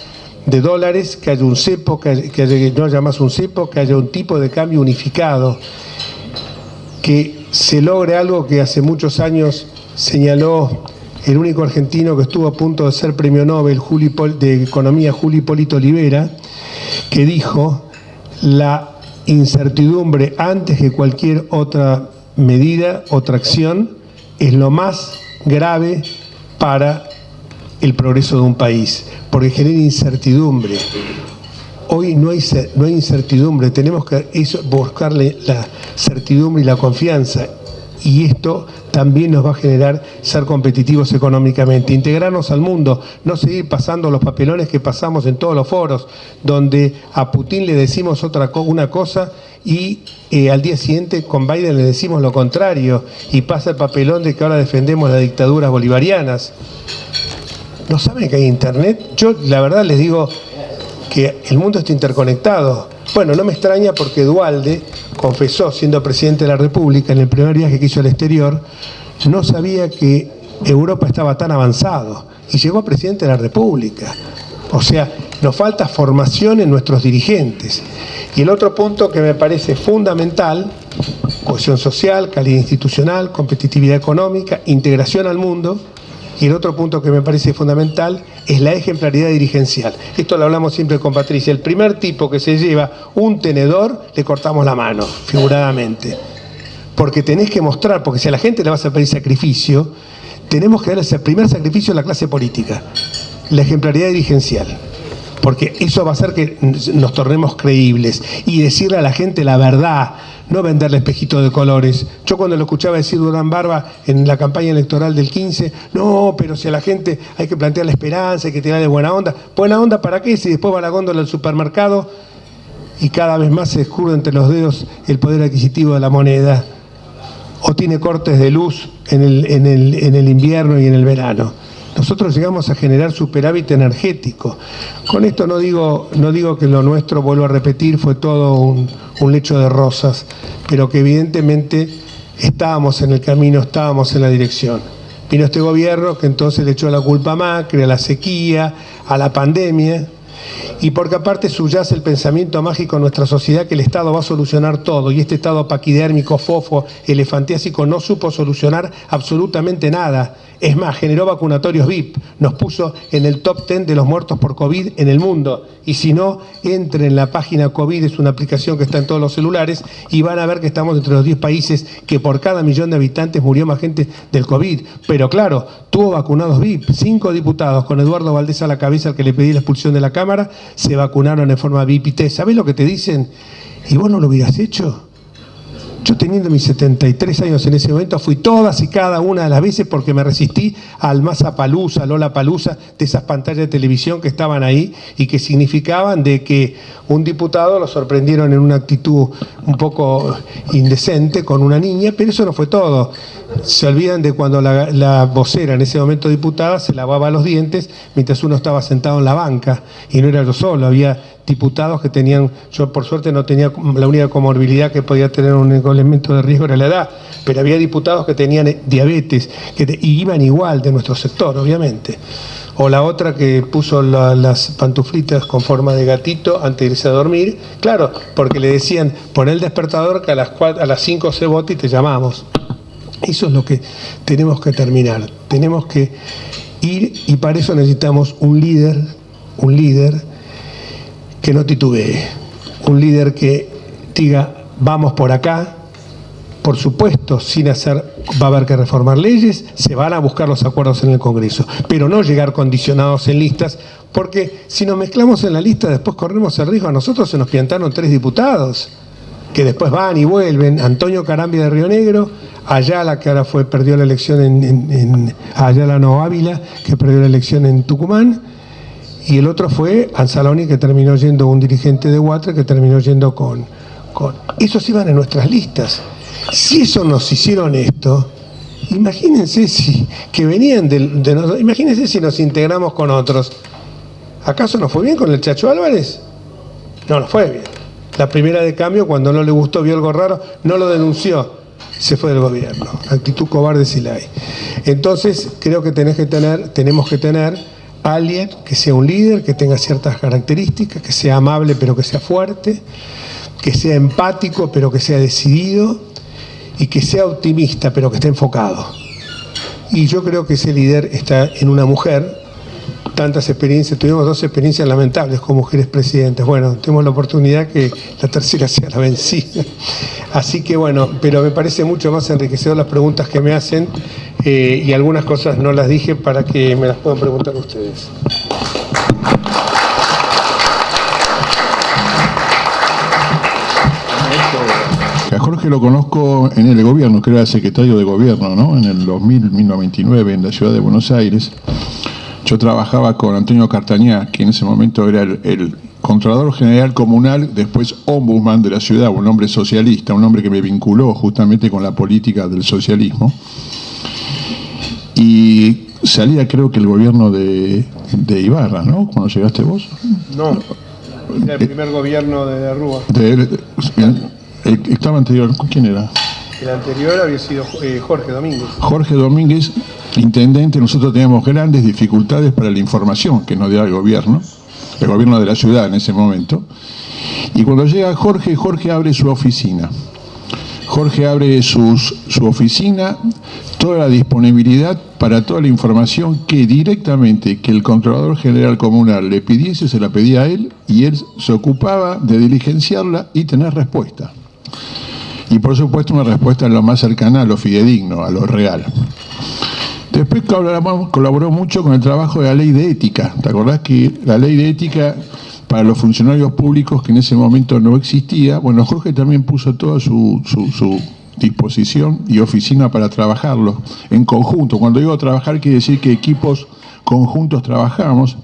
de dólares, que haya un cepo, que no haya más un cepo, que haya un tipo de cambio unificado, que se logre algo que hace muchos años señaló el único argentino que estuvo a punto de ser premio Nobel de Economía, Julio Hipólito Olivera, que dijo: la incertidumbre antes que cualquier otra medida, otra acción, es lo más grave para el progreso de un país, porque genera incertidumbre. Hoy no hay incertidumbre, tenemos que buscarle la certidumbre y la confianza, y esto también nos va a generar ser competitivos económicamente, integrarnos al mundo, no seguir pasando los papelones que pasamos en todos los foros, donde a Putin le decimos una cosa y al día siguiente con Biden le decimos lo contrario, y pasa el papelón de que ahora defendemos las dictaduras bolivarianas. ¿No saben que hay internet? Yo la verdad les digo que el mundo está interconectado. Bueno, no me extraña porque Duhalde confesó, siendo presidente de la República, en el primer viaje que hizo al exterior, no sabía que Europa estaba tan avanzado, y llegó a presidente de la República. O sea, nos falta formación en nuestros dirigentes. Y el otro punto que me parece fundamental: cohesión social, calidad institucional, competitividad económica, integración al mundo. Y el otro punto que me parece fundamental es la ejemplaridad dirigencial. Esto lo hablamos siempre con Patricia. El primer tipo que se lleva un tenedor, le cortamos la mano, figuradamente. Porque tenés que mostrar, porque si a la gente le vas a pedir sacrificio, tenemos que darle ese primer sacrificio a la clase política, la ejemplaridad dirigencial. Porque eso va a hacer que nos tornemos creíbles y decirle a la gente la verdad, no venderle espejitos de colores. Yo cuando lo escuchaba decir Durán Barba en la campaña electoral del 15, no, pero si a la gente hay que plantear la esperanza, hay que tirarle buena onda. ¿Buena onda para qué? Si después va a la góndola del supermercado y cada vez más se escurre entre los dedos el poder adquisitivo de la moneda, o tiene cortes de luz en el invierno y en el verano. Nosotros llegamos a generar superávit energético. Con esto no digo que lo nuestro, vuelvo a repetir, fue todo un lecho de rosas, pero que evidentemente estábamos en el camino, estábamos en la dirección. Vino este gobierno que entonces le echó la culpa a Macri, a la sequía, a la pandemia, y porque aparte subyace el pensamiento mágico en nuestra sociedad que el Estado va a solucionar todo, y este Estado paquidérmico, fofo, elefantiásico no supo solucionar absolutamente nada. Es más, generó vacunatorios VIP, nos puso en el top 10 de los muertos por COVID en el mundo. Y si no, entren en la página COVID, es una aplicación que está en todos los celulares, y van a ver que estamos entre los 10 países que por cada millón de habitantes murió más gente del COVID. Pero claro, tuvo vacunados VIP. 5 diputados, con Eduardo Valdés a la cabeza, al que le pedí la expulsión de la Cámara, se vacunaron en forma VIP y T. ¿Sabés lo que te dicen? ¿Y vos no lo hubieras hecho? Yo, teniendo mis 73 años en ese momento, fui todas y cada una de las veces porque me resistí al Mazapalusa, Lollapalooza, de esas pantallas de televisión que estaban ahí y que significaban de que un diputado lo sorprendieron en una actitud un poco indecente con una niña, pero eso no fue todo. Se olvidan de cuando la vocera, en ese momento diputada, se lavaba los dientes mientras uno estaba sentado en la banca, y no era yo solo, había diputados que tenían, yo por suerte no tenía, la única comorbilidad que podía tener un elemento de riesgo era la edad, pero había diputados que tenían diabetes y iban igual de nuestro sector, obviamente. O la otra que puso las pantuflitas con forma de gatito antes de irse a dormir, claro, porque le decían, pon el despertador que a las 5 se vota y te llamamos. Eso es lo que tenemos que terminar. Tenemos que ir, y para eso necesitamos un líder que no titubee, un líder que diga, vamos por acá. Por supuesto, va a haber que reformar leyes, se van a buscar los acuerdos en el Congreso, pero no llegar condicionados en listas, porque si nos mezclamos en la lista después corremos el riesgo. A nosotros se nos piantaron 3 diputados. que después van y vuelven, Antonio Carambia de Río Negro, Ayala, que ahora perdió la elección Ayala no Ávila, que perdió la elección en Tucumán, y el otro fue Anzaloni, que terminó yendo, un dirigente de Huatra, que terminó yendo con... Esos iban en nuestras listas. Si eso nos hicieron esto, imagínense que venían de nosotros, imagínense si nos integramos con otros. ¿Acaso nos fue bien con el Chacho Álvarez? No nos fue bien. La primera de cambio, cuando no le gustó, vio algo raro, no lo denunció, se fue del gobierno. Actitud cobarde si la hay. Entonces, creo que tenemos que tener alguien que sea un líder, que tenga ciertas características, que sea amable pero que sea fuerte, que sea empático pero que sea decidido y que sea optimista pero que esté enfocado. Y yo creo que ese líder está en una mujer. Tantas experiencias, tuvimos 2 experiencias lamentables como mujeres presidentes. Bueno, tenemos la oportunidad que la tercera sea la vencida. Así que bueno, pero me parece mucho más enriquecedor las preguntas que me hacen y algunas cosas no las dije para que me las puedan preguntar ustedes. A Jorge lo conozco en el gobierno, que era secretario de gobierno, ¿no? En el 1999 en la ciudad de Buenos Aires. Yo trabajaba con Antonio Cartañá, que en ese momento era el Contralor General Comunal, después ombudsman de la ciudad, un hombre socialista, un hombre que me vinculó justamente con la política del socialismo. Y salía, creo que el gobierno de Ibarra, ¿no? Cuando llegaste vos. No, era el primer gobierno de Rúa. Estaba anterior, ¿quién era? El anterior había sido Jorge Domínguez. Jorge Domínguez, intendente. Nosotros teníamos grandes dificultades para la información que nos dio el gobierno de la ciudad en ese momento. Y cuando llega Jorge abre su oficina. Jorge abre su oficina, toda la disponibilidad para toda la información que directamente que el Controlador General Comunal le pidiese, se la pedía a él, y él se ocupaba de diligenciarla y tener respuesta. Y por supuesto una respuesta lo más cercana a lo fidedigno, a lo real. Después colaboró mucho con el trabajo de la ley de ética. ¿Te acordás que la ley de ética para los funcionarios públicos, que en ese momento no existía? Bueno, Jorge también puso toda su disposición y oficina para trabajarlo en conjunto. Cuando digo trabajar quiere decir que equipos conjuntos trabajamos.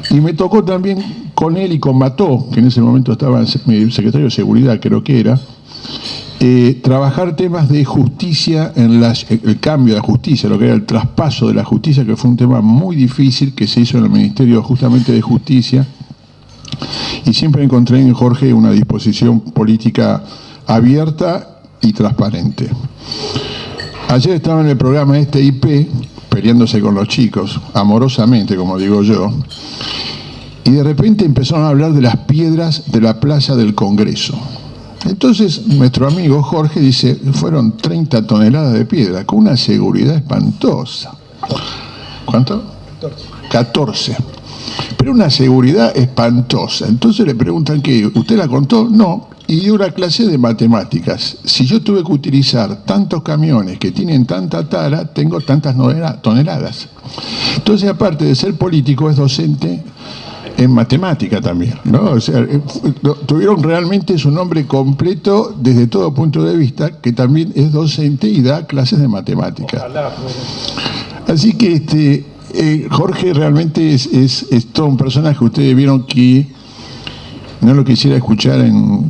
Y me tocó también con él y con Mató, que en ese momento estaba secretario de Seguridad, creo que era, trabajar temas de justicia, el cambio de la justicia, lo que era el traspaso de la justicia, que fue un tema muy difícil que se hizo en el Ministerio justamente de Justicia, y siempre encontré en Jorge una disposición política abierta y transparente. Ayer estaba en el programa IP, peleándose con los chicos, amorosamente, como digo yo, y de repente empezaron a hablar de las piedras de la Plaza del Congreso. Entonces nuestro amigo Jorge dice, fueron 30 toneladas de piedra, con una seguridad espantosa. ¿Cuánto? 14. Pero una seguridad espantosa. Entonces le preguntan, ¿qué? ¿Usted la contó? No. Y dio una clase de matemáticas. Si yo tuve que utilizar tantos camiones que tienen tanta tara, tengo tantas toneladas. Entonces, aparte de ser político, es docente en matemática también, ¿no? O sea, tuvieron realmente su nombre completo desde todo punto de vista, que también es docente y da clases de matemática. Ojalá. Así que Jorge realmente es todo un personaje que ustedes vieron que no lo quisiera escuchar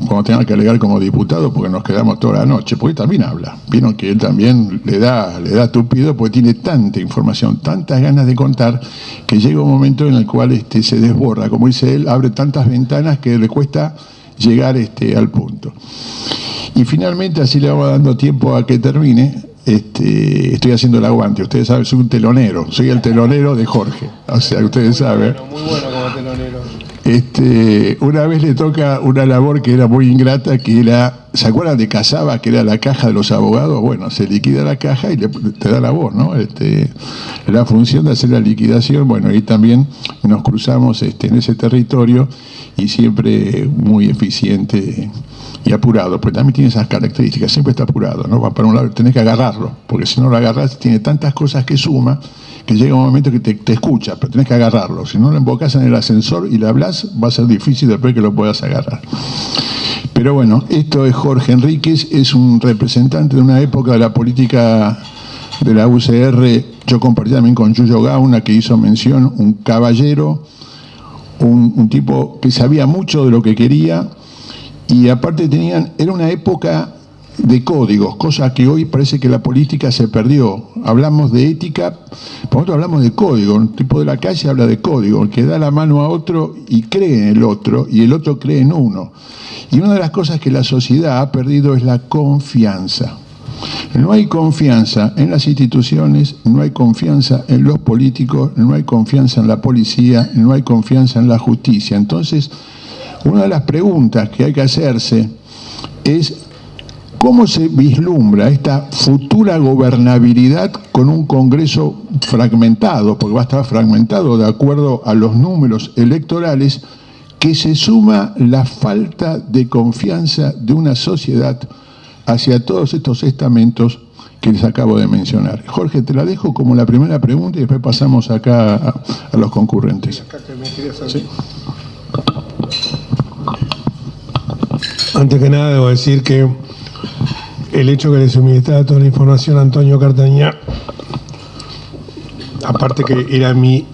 cuando tenga que alegar como diputado, porque nos quedamos toda la noche, porque también habla. Vieron que él también le da tupido, porque tiene tanta información, tantas ganas de contar, que llega un momento en el cual se desborda. Como dice él, abre tantas ventanas que le cuesta llegar al punto. Y finalmente, así le vamos dando tiempo a que termine, estoy haciendo el aguante. Ustedes saben, soy un telonero, soy el telonero de Jorge. O sea, ustedes saben. Muy bueno como telonero. Una vez le toca una labor que era muy ingrata, que era, ¿se acuerdan de Casaba, que era la caja de los abogados? Bueno, se liquida la caja y te da la voz, ¿no? La función de hacer la liquidación, bueno, y también nos cruzamos en ese territorio, y siempre muy eficiente y apurado, pues también tiene esas características, siempre está apurado, ¿no? Va para un lado, tenés que agarrarlo, porque si no lo agarrás, tiene tantas cosas que suma, que llega un momento que te escucha, pero tenés que agarrarlo. Si no lo embocás en el ascensor y le hablás, va a ser difícil después que lo puedas agarrar. Pero bueno, esto es Jorge Enríquez, es un representante de una época de la política de la UCR. Yo compartí también con Yuyo Gauna, que hizo mención, un caballero, un tipo que sabía mucho de lo que quería, y aparte era una época de códigos, cosa que hoy parece que la política se perdió. Hablamos de ética, por nosotros hablamos de código. Un tipo de la calle habla de código, el que da la mano a otro y cree en el otro, y el otro cree en uno. Y una de las cosas que la sociedad ha perdido es la confianza. No hay confianza en las instituciones, no hay confianza en los políticos, no hay confianza en la policía, no hay confianza en la justicia. Entonces, una de las preguntas que hay que hacerse es ¿cómo se vislumbra esta futura gobernabilidad con un Congreso fragmentado? Porque va a estar fragmentado de acuerdo a los números electorales, que se suma la falta de confianza de una sociedad hacia todos estos estamentos que les acabo de mencionar. Jorge, te la dejo como la primera pregunta y después pasamos acá a los concurrentes. Sí. Antes que nada debo decir que el hecho que le suministrara toda la información a Antonio Cartañá, aparte que era mi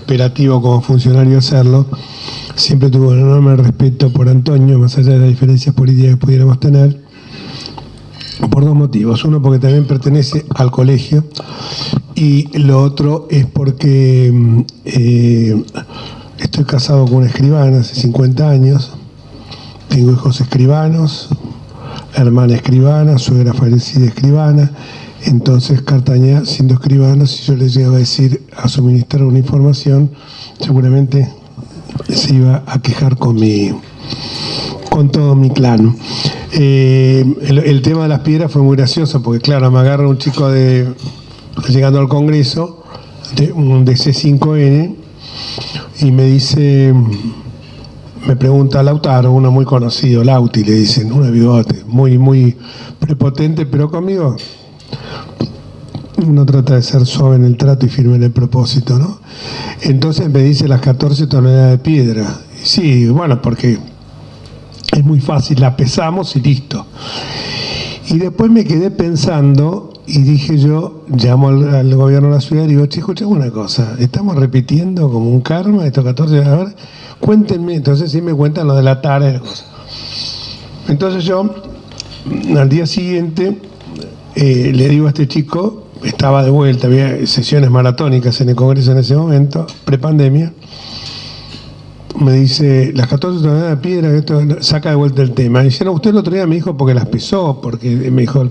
imperativo como funcionario hacerlo, siempre tuve un enorme respeto por Antonio, más allá de las diferencias políticas que pudiéramos tener, por dos motivos. Uno, porque también pertenece al colegio, y lo otro es porque estoy casado con una escribana hace 50 años, tengo hijos escribanos, hermana escribana, suegra fallecida escribana. Entonces Cartañá, siendo escribano, si yo le llegaba a decir, a suministrar una información, seguramente se iba a quejar con todo mi clan. El tema de las piedras fue muy gracioso, porque claro, me agarra un chico llegando al Congreso, de C5N, y me dice, me pregunta Lautaro, uno muy conocido, Lauti, le dicen, un bigote, muy, muy prepotente, pero conmigo uno trata de ser suave en el trato y firme en el propósito, ¿no? Entonces me dice las 14 toneladas de piedra. Sí, bueno, porque es muy fácil, la pesamos y listo. Y después me quedé pensando y dije yo, llamo al gobierno de la ciudad y digo, che, escuchame una cosa, estamos repitiendo como un karma estos 14, a ver, cuéntenme. Entonces sí me cuentan lo de la tara y la cosa. Entonces yo, al día siguiente, le digo a este chico, estaba de vuelta, había sesiones maratónicas en el Congreso en ese momento, prepandemia, me dice, las 14 toneladas de piedra, esto, saca de vuelta el tema. Y dice, no, usted el otro día me dijo porque las pesó, porque me dijo,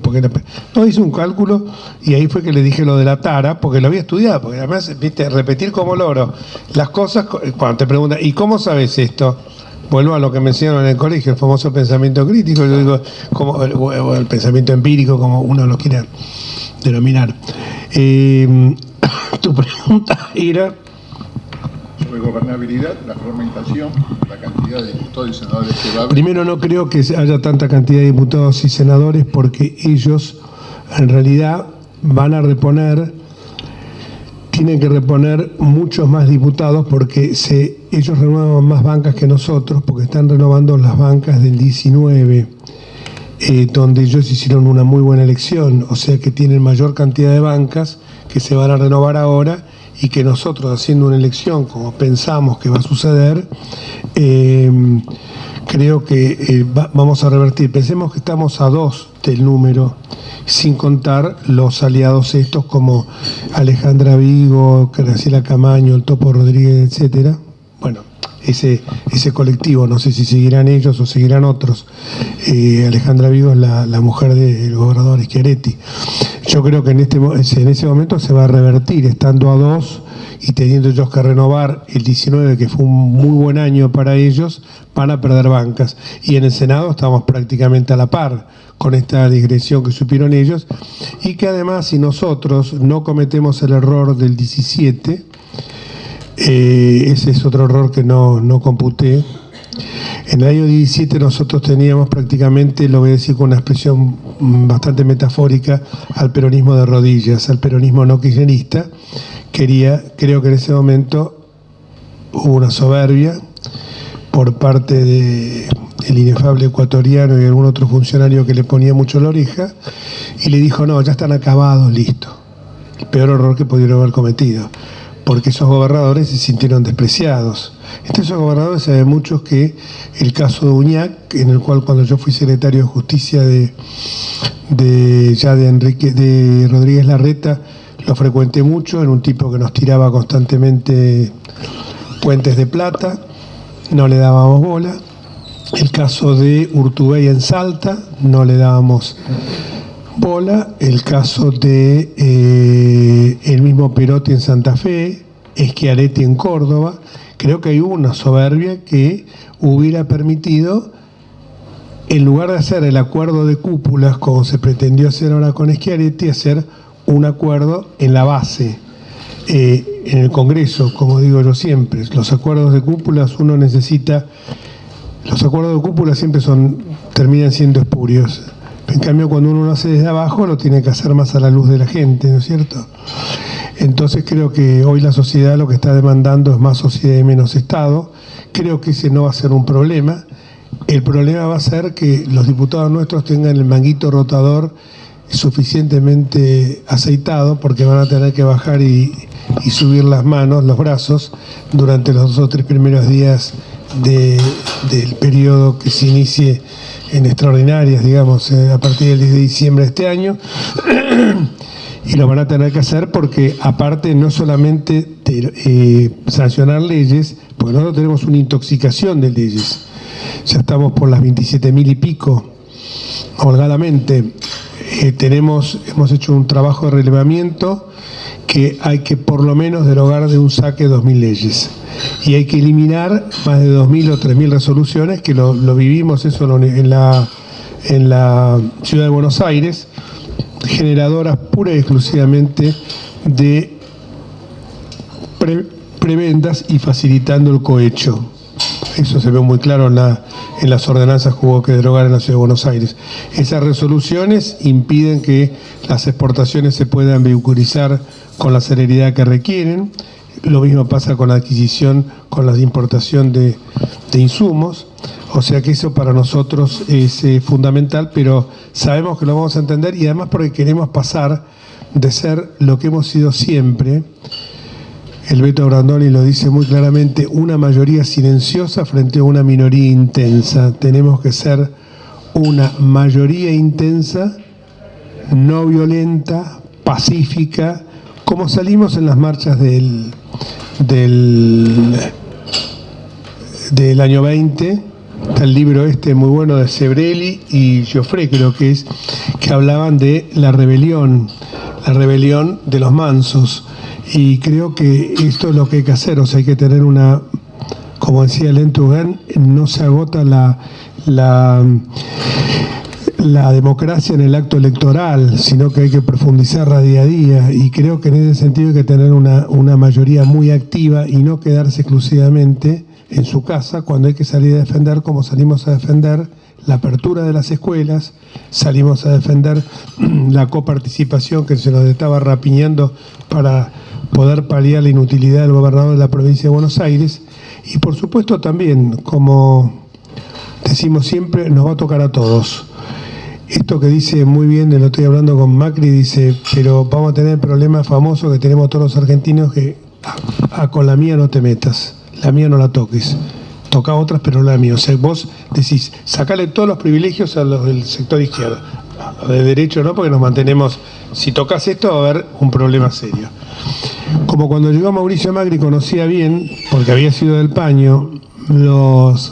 no, hice un cálculo y ahí fue que le dije lo de la tara, porque lo había estudiado, porque además, viste, repetir como loro las cosas, cuando te preguntan, ¿y cómo sabes esto? Vuelvo a lo que me enseñaron en el colegio, el famoso pensamiento crítico, yo digo, o el pensamiento empírico, como uno lo quiera denominar. Tu pregunta era sobre gobernabilidad, la fragmentación, la cantidad de diputados y senadores que va a haber. Primero, no creo que haya tanta cantidad de diputados y senadores, porque ellos en realidad tienen que reponer muchos más diputados, porque ellos renuevan más bancas que nosotros, porque están renovando las bancas del 19, donde ellos hicieron una muy buena elección, o sea que tienen mayor cantidad de bancas que se van a renovar ahora, y que nosotros, haciendo una elección como pensamos que va a suceder, creo que vamos a revertir. Pensemos que estamos a 2 del número, sin contar los aliados estos como Alejandra Vigo, Graciela Camaño, el Topo Rodríguez, etcétera. Bueno, ese colectivo, no sé si seguirán ellos o seguirán otros. Alejandra Vigo es la mujer del gobernador Schiaretti. Yo creo que en ese momento se va a revertir, estando a 2 y teniendo ellos que renovar el 19, que fue un muy buen año para ellos, van a perder bancas. Y en el Senado estamos prácticamente a la par con esta digresión que supieron ellos, y que además, si nosotros no cometemos el error del 17, ese es otro error que no computé. En el año 17 nosotros teníamos prácticamente, lo voy a decir con una expresión bastante metafórica, al peronismo de rodillas, al peronismo no kirchnerista. Creo que en ese momento hubo una soberbia por parte de el inefable ecuatoriano y algún otro funcionario que le ponía mucho la oreja, y le dijo, no, ya están acabados, listo. El peor error que pudieron haber cometido, porque esos gobernadores se sintieron despreciados. Entre esos gobernadores saben muchos que el caso de Uñac, en el cual cuando yo fui secretario de Justicia de Rodríguez Larreta, lo frecuenté mucho, era un tipo que nos tiraba constantemente puentes de plata, no le dábamos bola. El caso de Urtubey en Salta, no le dábamos bola. El caso de el mismo Perotti en Santa Fe, Schiaretti en Córdoba. Creo que hay una soberbia que hubiera permitido, en lugar de hacer el acuerdo de cúpulas, como se pretendió hacer ahora con Schiaretti, hacer un acuerdo en la base, en el Congreso, como digo yo siempre. Los acuerdos de cúpulas uno necesita, los acuerdos de cúpula siempre terminan siendo espurios. En cambio, cuando uno lo hace desde abajo, lo tiene que hacer más a la luz de la gente, ¿no es cierto? Entonces creo que hoy la sociedad lo que está demandando es más sociedad y menos Estado. Creo que ese no va a ser un problema. El problema va a ser que los diputados nuestros tengan el manguito rotador suficientemente aceitado, porque van a tener que bajar y subir las manos, los brazos, durante los 2 o 3 primeros días del periodo que se inicie en extraordinarias, digamos, a partir del 10 de diciembre de este año. Y lo van a tener que hacer porque, aparte, no solamente sancionar leyes, porque nosotros tenemos una intoxicación de leyes. Ya estamos por las 27.000 y pico, holgadamente. Hemos hecho un trabajo de relevamiento que hay que por lo menos derogar de un saque 2.000 leyes. Y hay que eliminar más de 2.000 o 3.000 resoluciones, que lo vivimos eso en la ciudad de Buenos Aires, generadoras pura y exclusivamente de prebendas y facilitando el cohecho. Eso se ve muy claro en las ordenanzas que hubo que derogar en la ciudad de Buenos Aires. Esas resoluciones impiden que las exportaciones se puedan vehiculizar con la celeridad que requieren. Lo mismo pasa con la adquisición, con la importación de insumos. O sea que eso para nosotros es fundamental, pero sabemos que lo vamos a entender, y además porque queremos pasar de ser lo que hemos sido siempre. El Beto Brandoni lo dice muy claramente, una mayoría silenciosa frente a una minoría intensa. Tenemos que ser una mayoría intensa, no violenta, pacífica, como salimos en las marchas del año 20. Está el libro muy bueno de Sebrelli y Joffre, creo que es, que hablaban de la rebelión de los mansos. Y creo que esto es lo que hay que hacer. O sea, hay que tener como decía Lentugan, no se agota la democracia en el acto electoral, sino que hay que profundizarla día a día. Y creo que en ese sentido hay que tener una mayoría muy activa y no quedarse exclusivamente en su casa cuando hay que salir a defender, como salimos a defender la apertura de las escuelas, salimos a defender la coparticipación que se nos estaba rapiñando para poder paliar la inutilidad del gobernador de la provincia de Buenos Aires. Y por supuesto también, como decimos siempre, nos va a tocar a todos. Esto que dice muy bien, lo estoy hablando con Macri, dice, pero vamos a tener el problema famoso que tenemos todos los argentinos, que con la mía no te metas, la mía no la toques. Toca otras, pero no la mía. O sea, vos decís, sacale todos los privilegios a los del sector izquierdo. De derecho no, porque nos mantenemos. Si tocas esto va a haber un problema serio. Como cuando llegó Mauricio Macri conocía bien, porque había sido del paño, los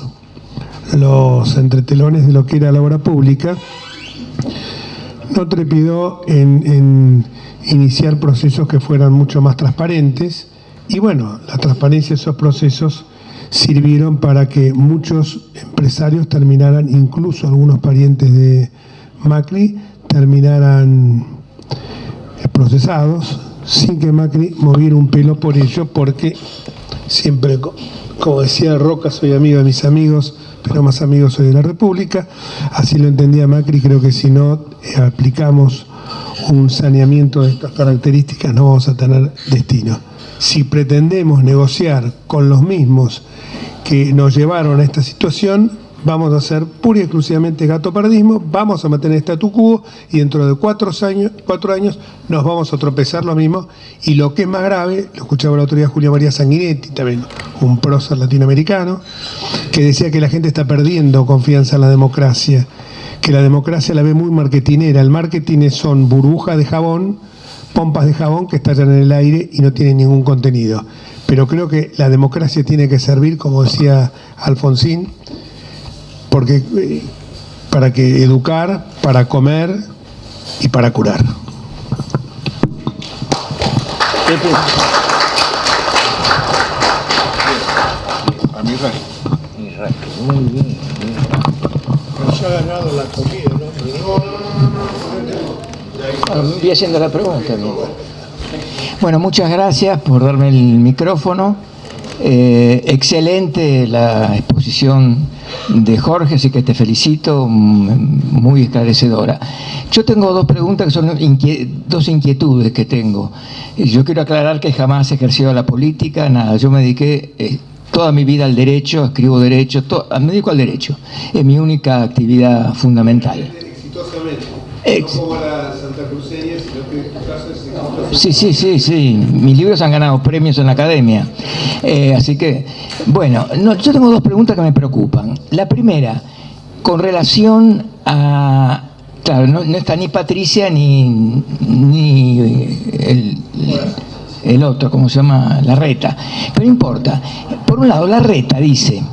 entretelones de lo que era la obra pública, no trepidó en iniciar procesos que fueran mucho más transparentes. Y bueno, la transparencia de esos procesos sirvieron para que muchos empresarios terminaran, incluso algunos parientes de Macri, terminaran procesados sin que Macri moviera un pelo por ello, porque siempre, como decía Roca, soy amigo de mis amigos, pero más amigo soy de la República. Así lo entendía Macri. Creo que si no aplicamos un saneamiento de estas características no vamos a tener destino. Si pretendemos negociar con los mismos que nos llevaron a esta situación, vamos a hacer pura y exclusivamente gatopardismo, vamos a mantener el statu quo y dentro de 4 años nos vamos a tropezar lo mismo. Y lo que es más grave, lo escuchaba la autoridad Julia María Sanguinetti, también un prócer latinoamericano, que decía que la gente está perdiendo confianza en la democracia, que la democracia la ve muy marketinera. El marketing son burbujas de jabón, pompas de jabón que estallan en el aire y no tienen ningún contenido. Pero creo que la democracia tiene que servir, como decía Alfonsín, porque para que educar, para comer y para curar. A mi rey. Muy bien. Nos ha ganado la comida, ¿no? Voy haciendo la pregunta. Bueno, muchas gracias por darme el micrófono. Excelente la exposición de Jorge, así que te felicito, muy esclarecedora. Yo tengo dos preguntas que son dos inquietudes que tengo. Yo quiero aclarar que jamás he ejercido la política, nada. Yo me dediqué toda mi vida al derecho, escribo derecho, me dedico al derecho. Es mi única actividad fundamental. Exitosamente. No como la santacruceña, sino que en tu caso es exitoso. Sí. Mis libros han ganado premios en la academia. Así que, bueno, yo tengo dos preguntas que me preocupan. La primera, con relación a... Claro, no está ni Patricia ni el otro, ¿cómo se llama? Larreta. Pero no importa. Por un lado, Larreta dice,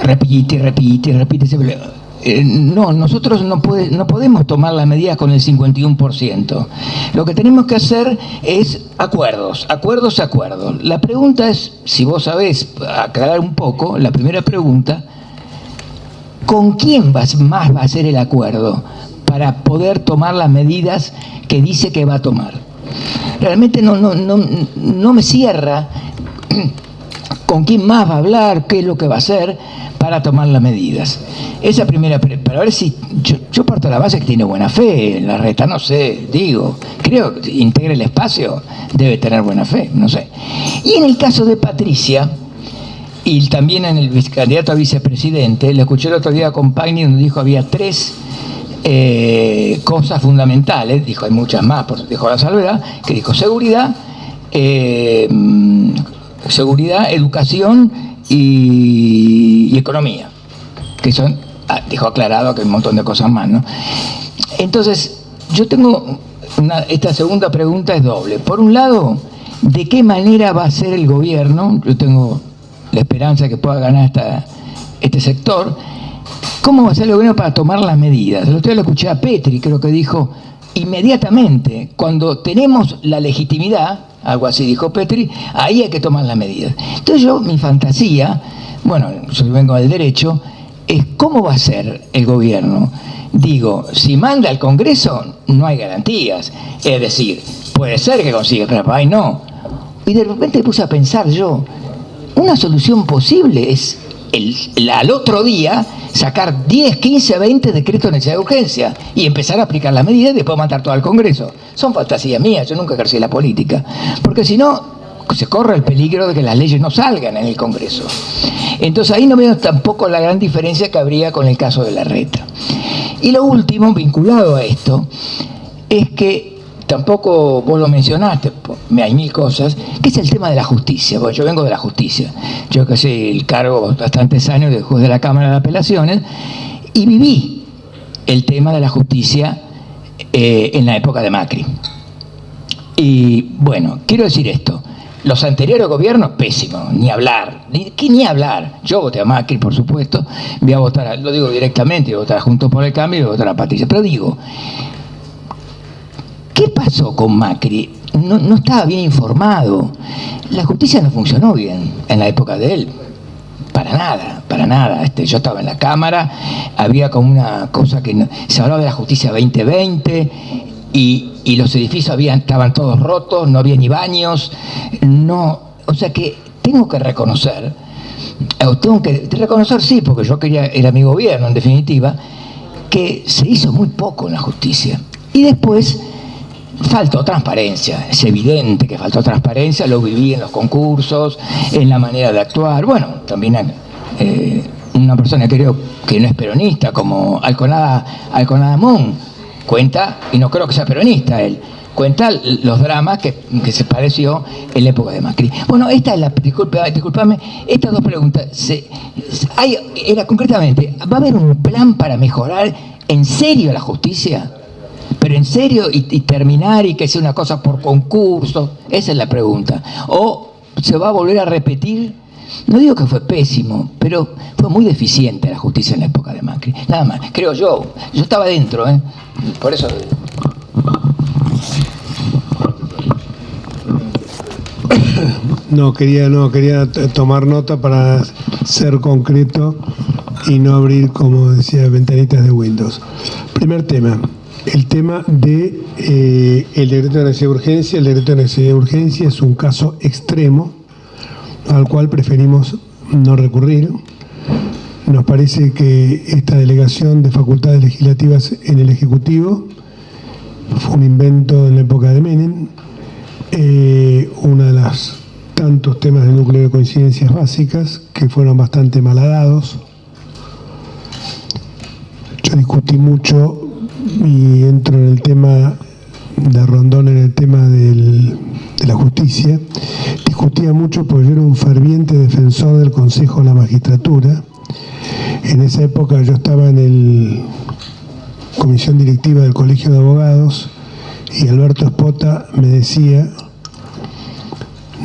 repite, siempre... nosotros no podemos tomar las medidas con el 51%. Lo que tenemos que hacer es acuerdos. La pregunta es, si vos sabés aclarar un poco, la primera pregunta, ¿con quién más va a hacer el acuerdo para poder tomar las medidas que dice que va a tomar? Realmente no me cierra con quién más va a hablar, qué es lo que va a hacer para tomar las medidas. Esa primera, para ver si yo parto de la base que tiene buena fe, Larreta, no sé, creo que integra el espacio, debe tener buena fe, no sé. Y en el caso de Patricia, y también en el candidato a vicepresidente, le escuché el otro día con Pagni donde dijo había 3 cosas fundamentales, dijo hay muchas más, dijo la salvedad, que dijo seguridad, educación y economía, que son, dijo aclarado que hay un montón de cosas más, ¿no? Entonces, yo tengo esta segunda pregunta es doble. Por un lado, ¿de qué manera va a ser el gobierno? Yo tengo la esperanza de que pueda ganar este sector. ¿Cómo va a ser el gobierno para tomar las medidas? El otro día lo escuché a Petri, creo que dijo, inmediatamente, cuando tenemos la legitimidad, algo así dijo Petri, ahí hay que tomar las medidas. Entonces mi fantasía, bueno, yo vengo del derecho, es cómo va a ser el gobierno. Digo, si manda al Congreso, no hay garantías. Es decir, puede ser que consiga, pero ahí no. Y de repente me puse a pensar yo, una solución posible es al otro día sacar 10, 15, 20 decretos de necesidad de urgencia y empezar a aplicar las medidas y después mandar todo al Congreso. Son fantasías mías, yo nunca ejercí la política. Porque si no, se corre el peligro de que las leyes no salgan en el Congreso. Entonces ahí no veo tampoco la gran diferencia que habría con el caso de Larreta. Y lo último, vinculado a esto, es que tampoco vos lo mencionaste, hay 1000 cosas, que es el tema de la justicia. Bueno, yo vengo de la justicia, yo que sé, el cargo bastantes años de juez de la Cámara de Apelaciones, y viví el tema de la justicia en la época de Macri. Y bueno, quiero decir esto, los anteriores gobiernos, pésimos, ni hablar. Yo voté a Macri, por supuesto, voy a votar, lo digo directamente, voy a votar Juntos por el Cambio y voy a votar a Patricia, pero digo, ¿qué pasó con Macri? No estaba bien informado. La justicia no funcionó bien en la época de él. Para nada. Yo estaba en la Cámara, había como una cosa que se hablaba de la justicia 2020 y los edificios estaban todos rotos, no había ni baños. O sea que tengo que reconocer, sí, porque yo era mi gobierno en definitiva, que se hizo muy poco en la justicia. Y después faltó transparencia, es evidente que faltó transparencia, lo viví en los concursos, en la manera de actuar, bueno, también una persona creo que no es peronista, como Alconada Mon, cuenta, y no creo que sea peronista él, cuenta los dramas que se padeció en la época de Macri. Bueno, esta es la, disculpame, estas dos preguntas, era concretamente, ¿va a haber un plan para mejorar en serio la justicia? Pero en serio, y terminar y que sea una cosa por concurso, esa es la pregunta. ¿O se va a volver a repetir? No digo que fue pésimo, pero fue muy deficiente la justicia en la época de Macri. Nada más, creo yo estaba dentro, por eso... No, quería tomar nota para ser concreto y no abrir, como decía, ventanitas de Windows. Primer tema, el tema de el decreto de necesidad de urgencia. El decreto de necesidad de urgencia es un caso extremo al cual preferimos no recurrir. Nos parece que esta delegación de facultades legislativas en el Ejecutivo fue un invento en la época de Menem, uno de los tantos temas de núcleo de coincidencias básicas que fueron bastante malhadados. Yo discutí mucho y entro en el tema de Rondón, en el tema de la justicia. Discutía mucho porque yo era un ferviente defensor del Consejo de la Magistratura. En esa época yo estaba en la comisión directiva del Colegio de Abogados y Alberto Espota me decía: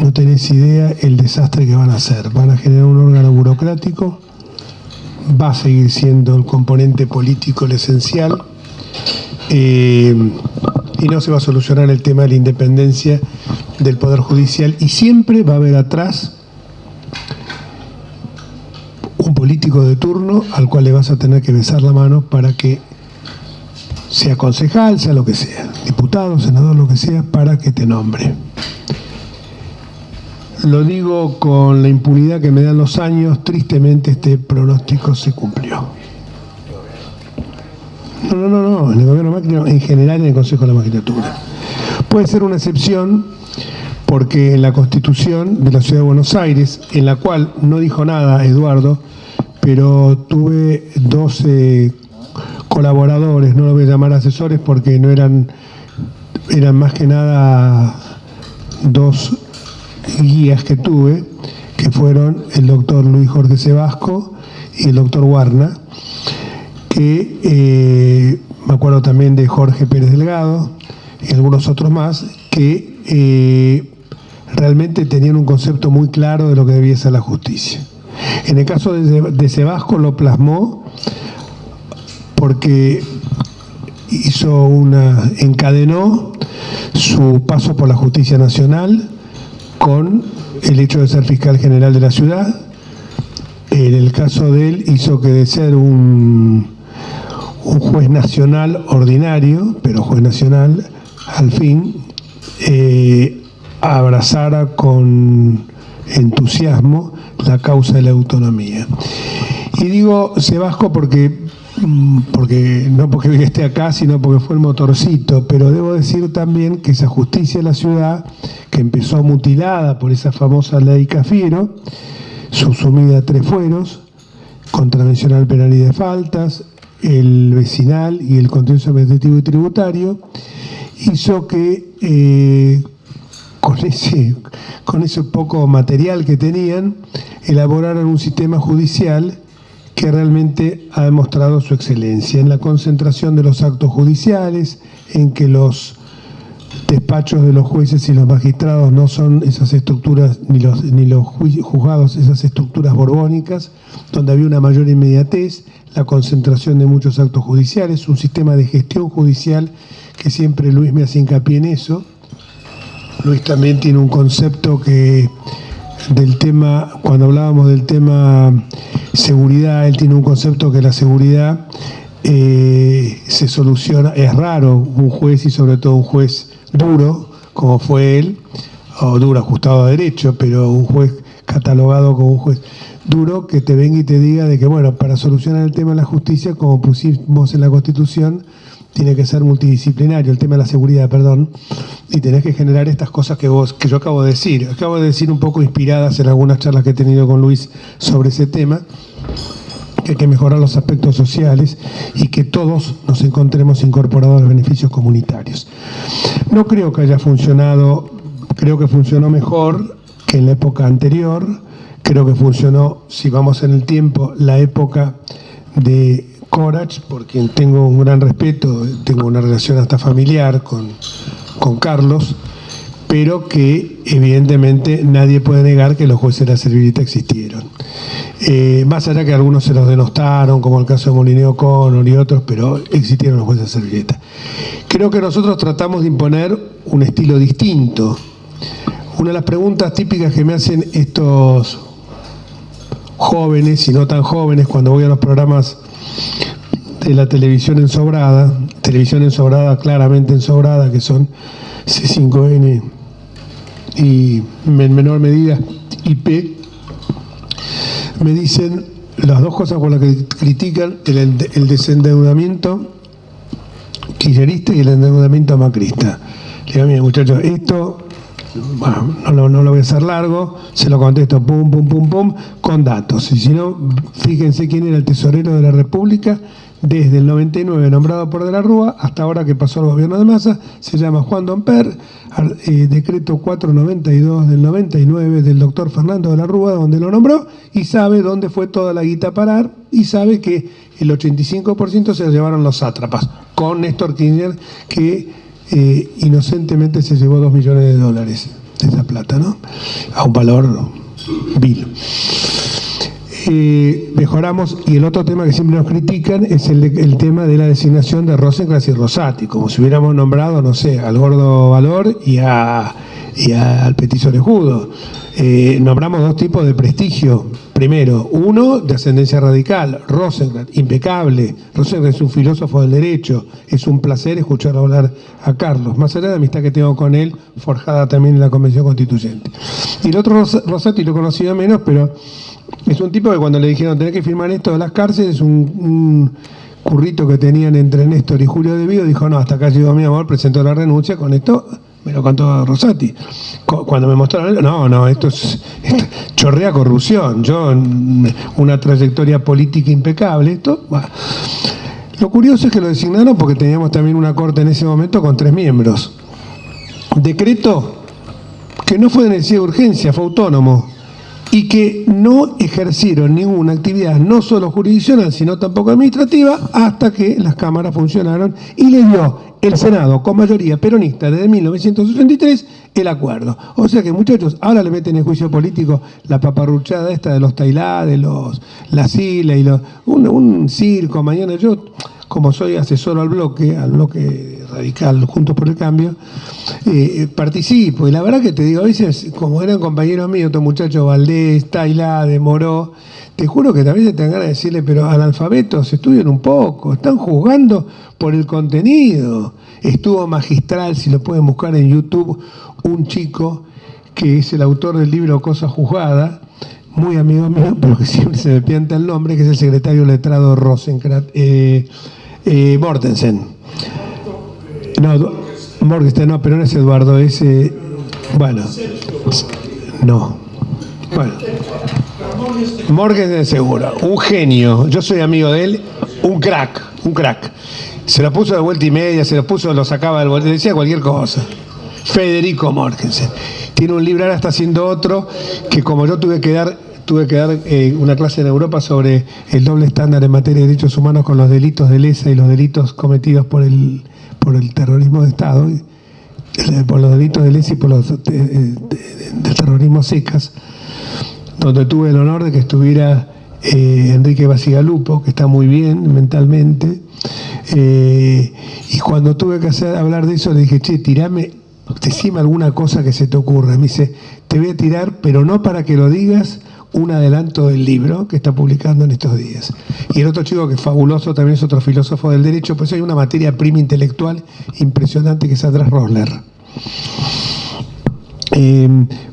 no tenés idea el desastre que van a hacer. Van a generar un órgano burocrático, va a seguir siendo el componente político el esencial, y no se va a solucionar el tema de la independencia del Poder Judicial, y siempre va a haber atrás un político de turno al cual le vas a tener que besar la mano para que sea concejal, sea lo que sea, diputado, senador, lo que sea, para que te nombre. Lo digo con la impunidad que me dan los años. Tristemente este pronóstico se cumplió. No, en el gobierno Macri no, en general en el Consejo de la Magistratura. Puede ser una excepción porque en la Constitución de la Ciudad de Buenos Aires, en la cual no dijo nada Eduardo, pero tuve 12 colaboradores, no lo voy a llamar asesores porque no eran más que nada 2 guías que tuve, que fueron el doctor Luis Jorge Sebasco y el doctor Warna, que me acuerdo también de Jorge Pérez Delgado y algunos otros más, que realmente tenían un concepto muy claro de lo que debía ser la justicia. En el caso de Sebasco lo plasmó porque encadenó su paso por la justicia nacional con el hecho de ser fiscal general de la ciudad. En el caso de él hizo que de ser un juez nacional ordinario, pero juez nacional, al fin abrazara con entusiasmo la causa de la autonomía. Y digo Sebasco porque no porque esté acá, sino porque fue el motorcito, pero debo decir también que esa justicia de la ciudad, que empezó mutilada por esa famosa ley Cafiero, subsumida a 3 fueros, contravencional penal y de faltas, el vecinal y el contencioso administrativo y tributario, hizo que con ese poco material que tenían, elaboraran un sistema judicial que realmente ha demostrado su excelencia en la concentración de los actos judiciales, en que los despachos de los jueces y los magistrados no son esas estructuras, ni los juzgados, esas estructuras borbónicas, donde había una mayor inmediatez, la concentración de muchos actos judiciales, un sistema de gestión judicial que siempre Luis me hace hincapié en eso. Luis también tiene un concepto que del tema, cuando hablábamos del tema seguridad, él tiene un concepto que la seguridad se soluciona, es raro un juez y sobre todo un juez duro, como fue él, o duro ajustado a derecho, pero un juez catalogado como un juez duro que te venga y te diga de que, bueno, para solucionar el tema de la justicia, como pusimos en la Constitución, tiene que ser multidisciplinario, el tema de la seguridad, perdón, y tenés que generar estas cosas que yo acabo de decir un poco inspiradas en algunas charlas que he tenido con Luis sobre ese tema. que hay que mejorar los aspectos sociales y que todos nos encontremos incorporados a los beneficios comunitarios. No creo que haya funcionado, creo que funcionó mejor que en la época anterior, creo que funcionó, si vamos en el tiempo, la época de Corach, por quien tengo un gran respeto, tengo una relación hasta familiar con Carlos, pero que evidentemente nadie puede negar que los jueces de la servilleta existieron. Más allá que algunos se los denostaron, como el caso de Molineo O'Connor y otros, pero existieron los jueces de servilleta. Creo que nosotros tratamos de imponer un estilo distinto. Una de las preguntas típicas que me hacen estos jóvenes y no tan jóvenes cuando voy a los programas de la televisión ensobrada, claramente ensobrada, que son C5N y en menor medida IP, me dicen las dos cosas por las que critican: el desendeudamiento kirchnerista y el endeudamiento macrista. Le digo, miren, muchachos, esto, bueno, no lo voy a hacer largo, se lo contesto pum, con datos. Y si no, fíjense quién era el tesorero de la República desde el 99, nombrado por De la Rúa, hasta ahora que pasó al gobierno de Massa. Se llama Juan Domper, decreto 492 del 99 del doctor Fernando De la Rúa, donde lo nombró, y sabe dónde fue toda la guita a parar, y sabe que el 85% se lo llevaron los sátrapas, con Néstor Kirchner, que inocentemente se llevó $2 millones de esa plata, ¿no? A un valor vil. Mejoramos, y el otro tema que siempre nos critican es el tema de la designación de Rosencrantz y Rosati, como si hubiéramos nombrado, no sé, al Gordo Valor y al Petiso Orejudo. Nombramos dos tipos de prestigio. Primero, uno de ascendencia radical, Rosencrantz, impecable. Rosencrantz es un filósofo del derecho, es un placer escuchar hablar a Carlos, más allá de la amistad que tengo con él, forjada también en la Convención Constituyente. Y el otro, Rosati, lo conocía menos, pero es un tipo que cuando le dijeron tenés que firmar esto de las cárceles, un currito que tenían entre Néstor y Julio De Vido, dijo, no, hasta acá llegó mi amor, presentó la renuncia, con esto me lo contó Rosati. Cuando me mostraron, esto chorrea corrupción, yo una trayectoria política impecable, esto, bah. Lo curioso es que lo designaron porque teníamos también una corte en ese momento con 3 miembros. Decreto que no fue de necesidad de urgencia, fue autónomo, y que no ejercieron ninguna actividad, no solo jurisdiccional, sino tampoco administrativa, hasta que las cámaras funcionaron y le dio el Senado, con mayoría peronista desde 1983, el acuerdo. O sea que, muchachos, ahora le meten en juicio político la paparruchada esta de los Tailá, de la Sila y un circo. Mañana yo, como soy asesor al bloque radical Juntos por el Cambio, participo, y la verdad que te digo, a veces, como eran compañeros míos, estos muchachos Valdés, Tailá, de Moró, te juro que también te dan ganas de decirle, pero analfabetos, estudien un poco, están juzgando por el contenido. Estuvo magistral, si lo pueden buscar en YouTube, un chico que es el autor del libro Cosa Juzgada, muy amigo mío, pero que siempre se me pianta el nombre, que es el secretario letrado Rosencrantz, Mortensen. Morgenstern no, pero no es Eduardo, es... bueno. Morgenstern seguro, un genio, yo soy amigo de él, un crack. Se lo puso de vuelta y media, lo sacaba del bolsillo, decía cualquier cosa. Federico Morgenstern. Tiene un libro, ahora está haciendo otro, que como yo tuve que dar una clase en Europa sobre el doble estándar en materia de derechos humanos con los delitos de lesa y los delitos cometidos por el terrorismo de Estado, por los delitos de lesa y por los del terrorismo secas, donde tuve el honor de que estuviera Enrique Bacigalupo, que está muy bien mentalmente, y cuando tuve que hablar de eso le dije, che, decime alguna cosa que se te ocurra. Me dice, te voy a tirar, pero no para que lo digas, un adelanto del libro que está publicando en estos días. Y el otro chico que es fabuloso, también es otro filósofo del derecho, pues hay una materia prima intelectual impresionante que es Andrés Rosler.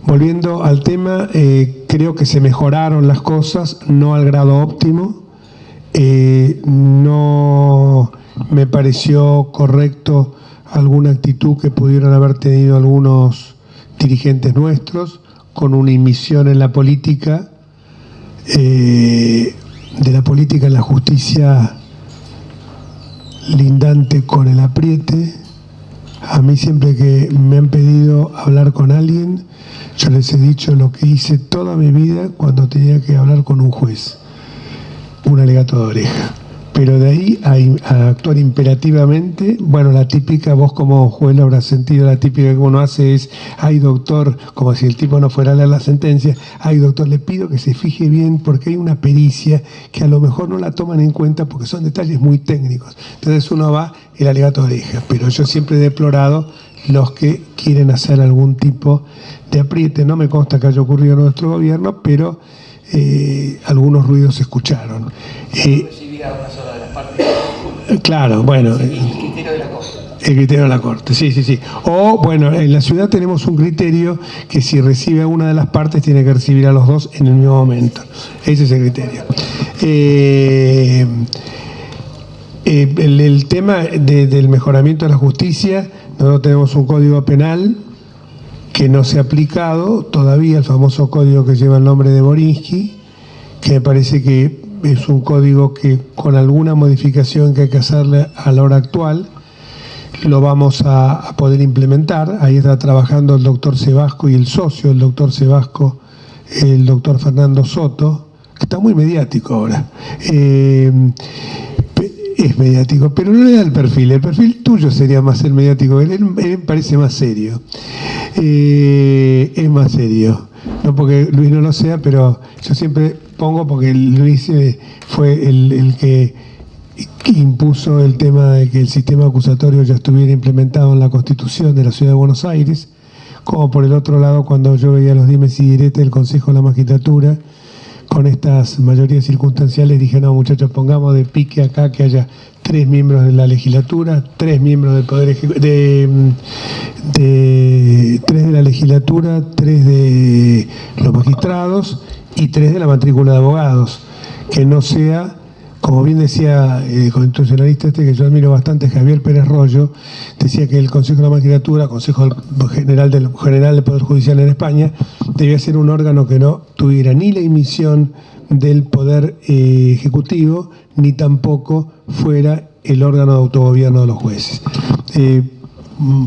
Volviendo al tema, creo que se mejoraron las cosas, no al grado óptimo. No me pareció correcto alguna actitud que pudieran haber tenido algunos dirigentes nuestros con una inmisión en la política de la política en la justicia lindante con el apriete. A mí siempre que me han pedido hablar con alguien, yo les he dicho lo que hice toda mi vida cuando tenía que hablar con un juez, un alegato de oreja. Pero de ahí a actuar imperativamente, bueno, la típica, vos como juez lo habrás sentido, la típica que uno hace es, ay doctor, como si el tipo no fuera a leer la sentencia, ay doctor, le pido que se fije bien porque hay una pericia que a lo mejor no la toman en cuenta porque son detalles muy técnicos. Entonces uno va el alegato de oreja, pero yo siempre he deplorado los que quieren hacer algún tipo de apriete. No me consta que haya ocurrido en nuestro gobierno, pero algunos ruidos se escucharon. Claro, bueno. El criterio de la Corte. El criterio de la Corte, sí, sí, sí. O, bueno, en la ciudad tenemos un criterio que si recibe a una de las partes tiene que recibir a los dos en el mismo momento. Ese es el criterio. El tema del mejoramiento de la justicia, nosotros tenemos un código penal que no se ha aplicado todavía, el famoso código que lleva el nombre de Borinsky, que me parece que es un código que con alguna modificación que hay que hacerle a la hora actual, lo vamos a poder implementar. Ahí está trabajando el doctor Sebasco y el socio del doctor Sebasco, el doctor Fernando Soto, que está muy mediático ahora. Es mediático, pero no le da el perfil tuyo sería más el mediático, él parece más serio, es más serio, no porque Luis no lo sea, pero yo siempre pongo porque Luis fue el que impuso el tema de que el sistema acusatorio ya estuviera implementado en la Constitución de la Ciudad de Buenos Aires, como por el otro lado cuando yo veía los dimes y diretes del Consejo de la Magistratura, con estas mayorías circunstanciales, dije, no muchachos, pongamos de pique acá que haya 3 miembros de la legislatura, 3 miembros del Poder Ejecutivo, 3 de la legislatura, 3 de los magistrados y 3 de la matrícula de abogados, que no sea, como bien decía el constitucionalista que yo admiro bastante, Javier Pérez Royo, decía que el Consejo de la Magistratura, Consejo General del Poder Judicial en España, debía ser un órgano que no tuviera ni la emisión del Poder Ejecutivo, ni tampoco fuera el órgano de autogobierno de los jueces.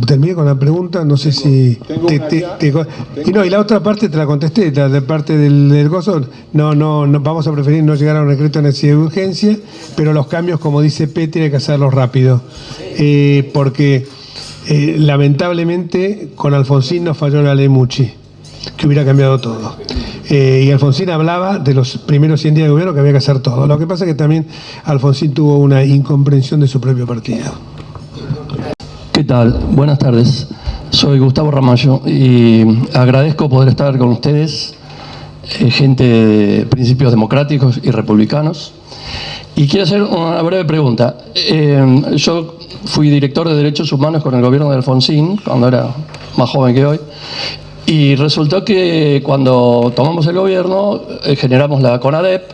Terminé con la pregunta, no sé si... y la otra parte te la contesté, la parte del gozo, no, vamos a preferir no llegar a un decreto de necesidad de urgencia, pero los cambios, como dice Petri, hay que hacerlos rápido, porque lamentablemente con Alfonsín nos falló la ley Mucci, que hubiera cambiado todo. Y Alfonsín hablaba de los primeros 100 días de gobierno que había que hacer todo. Lo que pasa es que también Alfonsín tuvo una incomprensión de su propio partido. ¿Qué tal? Buenas tardes. Soy Gustavo Ramallo y agradezco poder estar con ustedes, gente de principios democráticos y republicanos. Y quiero hacer una breve pregunta. Yo fui director de Derechos Humanos con el gobierno de Alfonsín, cuando era más joven que hoy, y resultó que cuando tomamos el gobierno generamos la CONADEP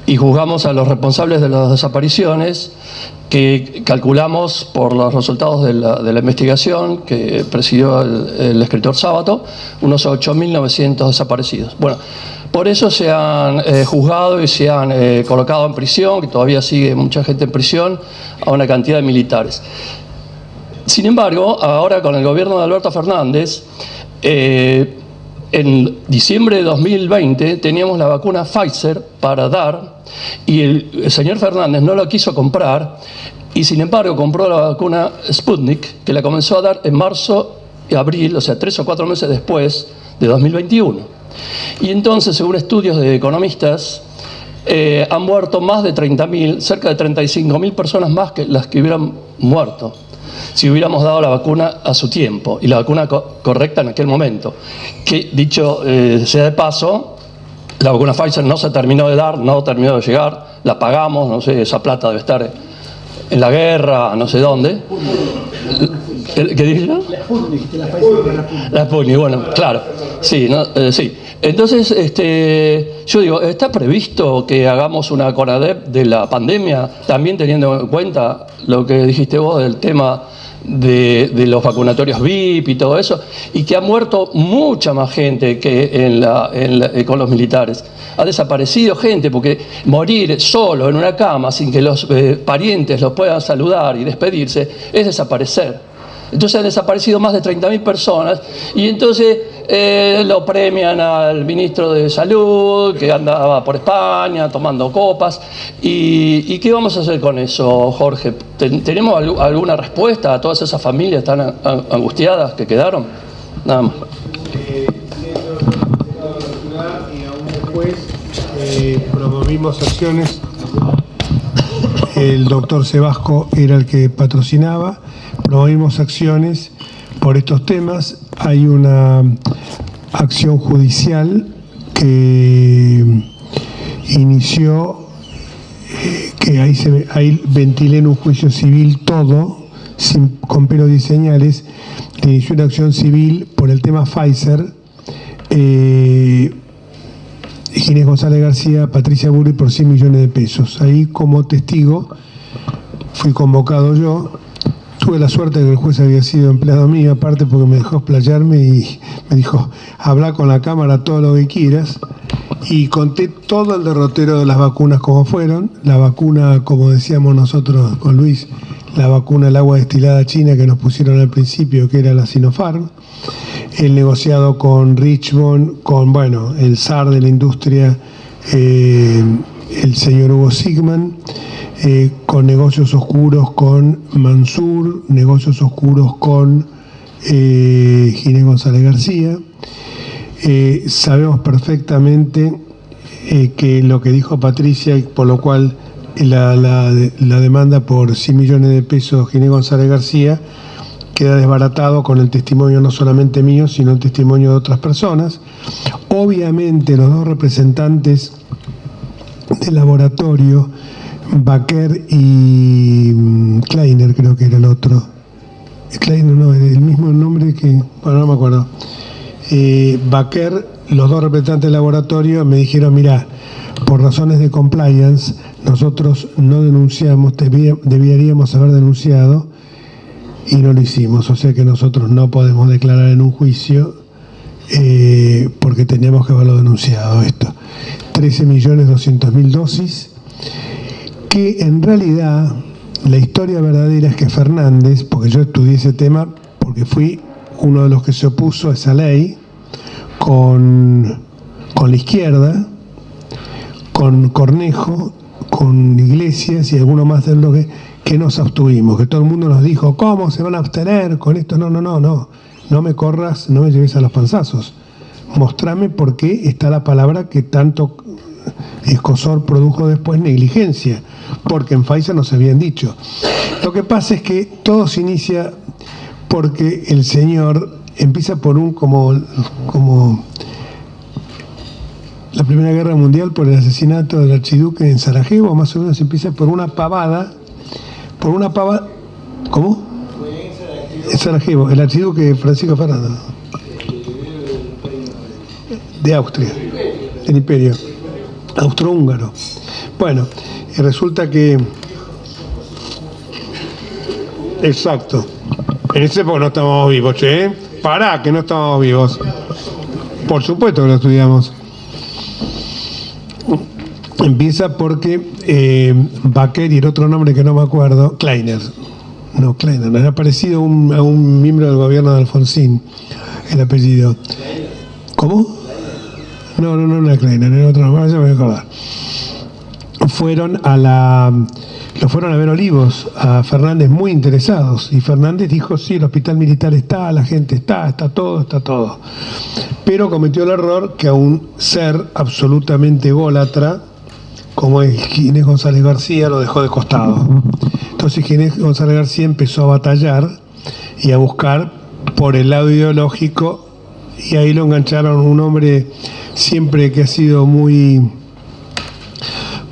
y juzgamos a los responsables de las desapariciones, que calculamos por los resultados de la investigación que presidió el escritor Sábato, unos 8.900 desaparecidos. Bueno, por eso se han juzgado y se han colocado en prisión, que todavía sigue mucha gente en prisión, a una cantidad de militares. Sin embargo, ahora con el gobierno de Alberto Fernández, en diciembre de 2020 teníamos la vacuna Pfizer para dar y el señor Fernández no la quiso comprar y sin embargo compró la vacuna Sputnik, que la comenzó a dar en marzo y abril, o sea 3 o 4 meses después de 2021. Y entonces, según estudios de economistas, han muerto más de 30.000, cerca de 35.000 personas más que las que hubieran muerto si hubiéramos dado la vacuna a su tiempo y la vacuna correcta en aquel momento. Que, dicho sea de paso, la vacuna Pfizer no se terminó de dar, no terminó de llegar, la pagamos, no sé, esa plata debe estar en la guerra, no sé dónde. ¿Qué dije yo? La Sputnik, bueno, claro, sí, sí. Entonces, yo digo, ¿está previsto que hagamos una CONADEP de la pandemia, también teniendo en cuenta lo que dijiste vos del tema de los vacunatorios VIP y todo eso, y que ha muerto mucha más gente que con los militares. Ha desaparecido gente, porque morir solo en una cama sin que los parientes los puedan saludar y despedirse es desaparecer. Entonces han desaparecido más de 30.000 personas y entonces lo premian al ministro de Salud, que andaba por España tomando copas. ¿Y qué vamos a hacer con eso, Jorge? ¿Tenemos alguna respuesta a todas esas familias tan angustiadas que quedaron? Nada más. Y aún después promovimos acciones. El doctor Sebasco era el que patrocinaba. Promovimos acciones por estos temas. Hay una acción judicial que inició, que ahí ventilé en un juicio civil todo, con pelos y señales. Inició una acción civil por el tema Pfizer. Ginés González García, Patricia Burri por 100 millones de pesos. Ahí como testigo fui convocado yo. Tuve la suerte de que el juez había sido empleado mío, aparte porque me dejó explayarme y me dijo, habla con la cámara todo lo que quieras. Y conté todo el derrotero de las vacunas como fueron. La vacuna, como decíamos nosotros con Luis, la vacuna del agua destilada china que nos pusieron al principio, que era la Sinopharm. El negociado con Richmond, con, bueno, el zar de la industria, el señor Hugo Sigman. Con negocios oscuros con Mansur, negocios oscuros con Ginés González García. Sabemos perfectamente que lo que dijo Patricia, por lo cual la demanda por 100 millones de pesos Ginés González García queda desbaratado con el testimonio no solamente mío, sino el testimonio de otras personas. Obviamente los dos representantes del laboratorio, Baker y Kleiner, creo que era el otro. Kleiner no, era el mismo nombre que... Bueno, no me acuerdo. Baker, los dos representantes del laboratorio me dijeron, mira, por razones de compliance, nosotros no denunciamos, deberíamos haber denunciado y no lo hicimos. O sea que nosotros no podemos declarar en un juicio porque teníamos que haberlo denunciado esto. 13.200.000 dosis. Que en realidad la historia verdadera es que Fernández, porque yo estudié ese tema, porque fui uno de los que se opuso a esa ley con la izquierda, con Cornejo, con Iglesias y alguno más de los que nos abstuvimos, que todo el mundo nos dijo, ¿cómo se van a abstener con esto? No me corras, no me lleves a los panzazos. Mostrame por qué está la palabra que tanto Escosor produjo después, negligencia, porque en Pfizer nos habían dicho. Lo que pasa es que todo se inicia porque el señor empieza por un como la Primera Guerra Mundial, por el asesinato del archiduque en Sarajevo, más o menos empieza por una pavada, ¿cómo? En Sarajevo, el archiduque Francisco Fernando de Austria, del Imperio austrohúngaro. Bueno, y resulta que... Exacto. En ese época no estábamos vivos, che. Pará, que no estábamos vivos. Por supuesto que lo estudiamos. Empieza porque Baker y el otro nombre que no me acuerdo, Kleiner. No, Kleiner, era parecido a un miembro del gobierno de Alfonsín, el apellido. ¿Cómo? No era Kleiner, era otro nombre, ya me voy a acordar. Lo fueron a ver Olivos, a Fernández, muy interesados, y Fernández dijo, sí, el hospital militar está, la gente está todo. Pero cometió el error que a un ser absolutamente ególatra, como es Ginés González García, lo dejó de costado. Entonces Ginés González García empezó a batallar y a buscar por el lado ideológico, y ahí lo engancharon un hombre siempre que ha sido muy...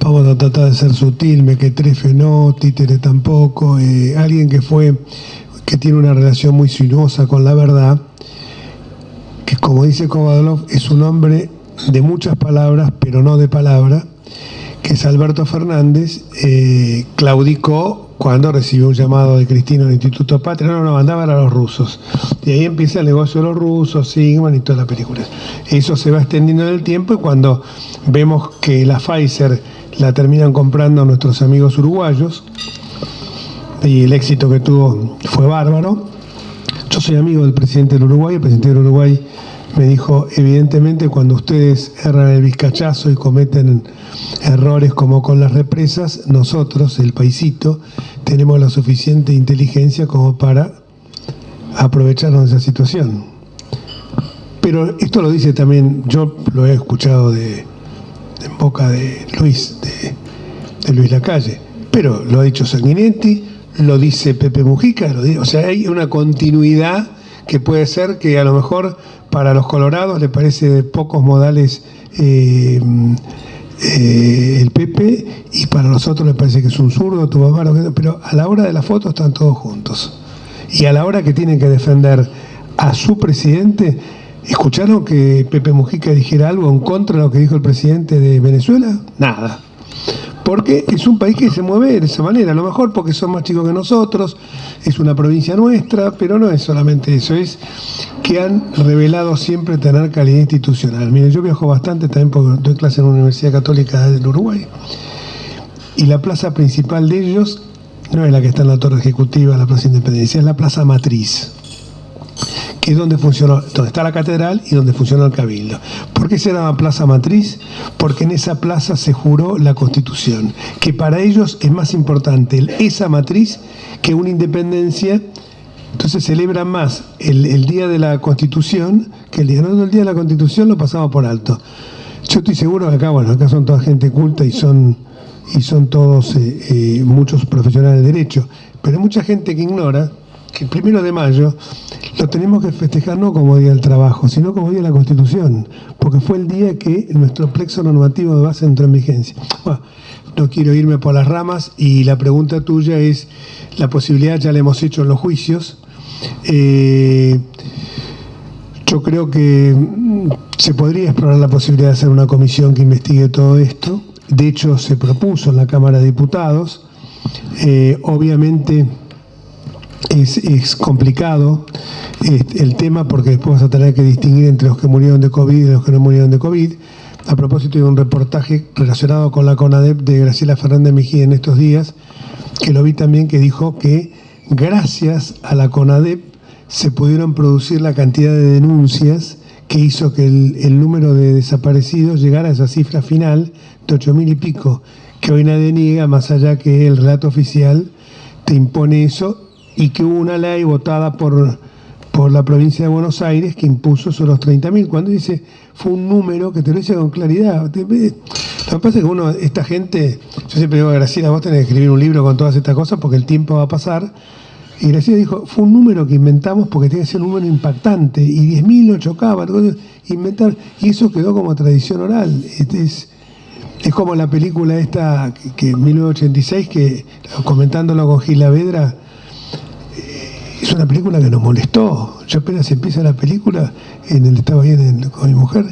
Vamos a tratar de ser sutil, mequetrefe no, títere tampoco, alguien que tiene una relación muy sinuosa con la verdad, que como dice Kovadlov, es un hombre de muchas palabras, pero no de palabra, que es Alberto Fernández, claudicó cuando recibió un llamado de Cristina del Instituto Patria. No, mandaban a los rusos. Y ahí empieza el negocio de los rusos, Sigman y toda la película. Eso se va extendiendo en el tiempo, y cuando vemos que la Pfizer la terminan comprando nuestros amigos uruguayos, y el éxito que tuvo fue bárbaro. Yo soy amigo del presidente del Uruguay. El presidente del Uruguay me dijo, evidentemente, cuando ustedes erran el vizcachazo y cometen errores como con las represas, nosotros, el paisito, tenemos la suficiente inteligencia como para aprovecharnos de esa situación. Pero esto lo dice también, yo lo he escuchado en boca de Luis, de Luis Lacalle, pero lo ha dicho Sanguinetti, lo dice Pepe Mujica, o sea, hay una continuidad que puede ser que a lo mejor para los colorados le parece de pocos modales el Pepe, y para nosotros le parece que es un zurdo, pero a la hora de la foto están todos juntos. Y a la hora que tienen que defender a su presidente, ¿escucharon que Pepe Mujica dijera algo en contra de lo que dijo el presidente de Venezuela? Nada. Porque es un país que se mueve de esa manera, a lo mejor porque son más chicos que nosotros, es una provincia nuestra, pero no es solamente eso, es que han revelado siempre tener calidad institucional. Miren, yo viajo bastante también porque doy clase en una universidad católica del Uruguay, y la plaza principal de ellos no es la que está en la Torre Ejecutiva, la Plaza Independencia, es la Plaza Matriz, que es donde está la catedral y donde funciona el Cabildo. ¿Por qué se llama Plaza Matriz? Porque en esa plaza se juró la Constitución, que para ellos es más importante esa matriz que una independencia. Entonces celebran más el día de la Constitución que el día. No, el día de la Constitución lo pasamos por alto. Yo estoy seguro que acá son toda gente culta y son todos muchos profesionales de derecho, pero hay mucha gente que ignora que el 1 de mayo lo tenemos que festejar no como Día del Trabajo, sino como Día de la Constitución, porque fue el día que nuestro plexo normativo de base entró en vigencia. Bueno, no quiero irme por las ramas, y la pregunta tuya es, la posibilidad ya la hemos hecho en los juicios. Yo creo que se podría explorar la posibilidad de hacer una comisión que investigue todo esto. De hecho, se propuso en la Cámara de Diputados. Obviamente es complicado el tema, porque después vas a tener que distinguir entre los que murieron de COVID y los que no murieron de COVID. A propósito de un reportaje relacionado con la CONADEP de Graciela Fernández Mejía en estos días, que lo vi también, que dijo que gracias a la CONADEP se pudieron producir la cantidad de denuncias que hizo que el número de desaparecidos llegara a esa cifra final de 8.000 y pico, que hoy nadie niega, más allá que el relato oficial te impone eso, y que hubo una ley votada por la provincia de Buenos Aires que impuso sobre los 30.000, cuando dice, fue un número que te lo dice con claridad. Lo que pasa es que esta gente, yo siempre digo, Graciela, vos tenés que escribir un libro con todas estas cosas porque el tiempo va a pasar, y Graciela dijo, fue un número que inventamos porque tiene que ser un número impactante, y 10.000 no chocaban, inventar, y eso quedó como tradición oral. Es como la película esta, que en 1986, que comentándolo con Gil Lavedra, es una película que nos molestó. Yo apenas empieza la película, estaba ahí con mi mujer,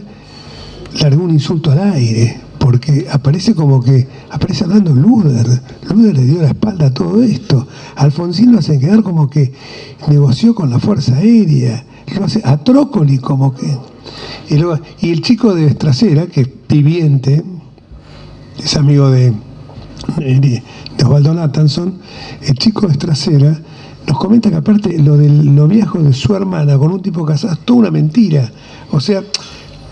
largué un insulto al aire, porque aparece hablando Luder. Luder le dio la espalda a todo esto. Alfonsín lo hace quedar como que negoció con la Fuerza Aérea, lo hace a Trócoli como que... Y el chico de Estracera, que es viviente, es amigo de Osvaldo Nathanson, el chico de Estracera nos comenta que aparte lo del noviazgo de su hermana con un tipo casado es toda una mentira. O sea,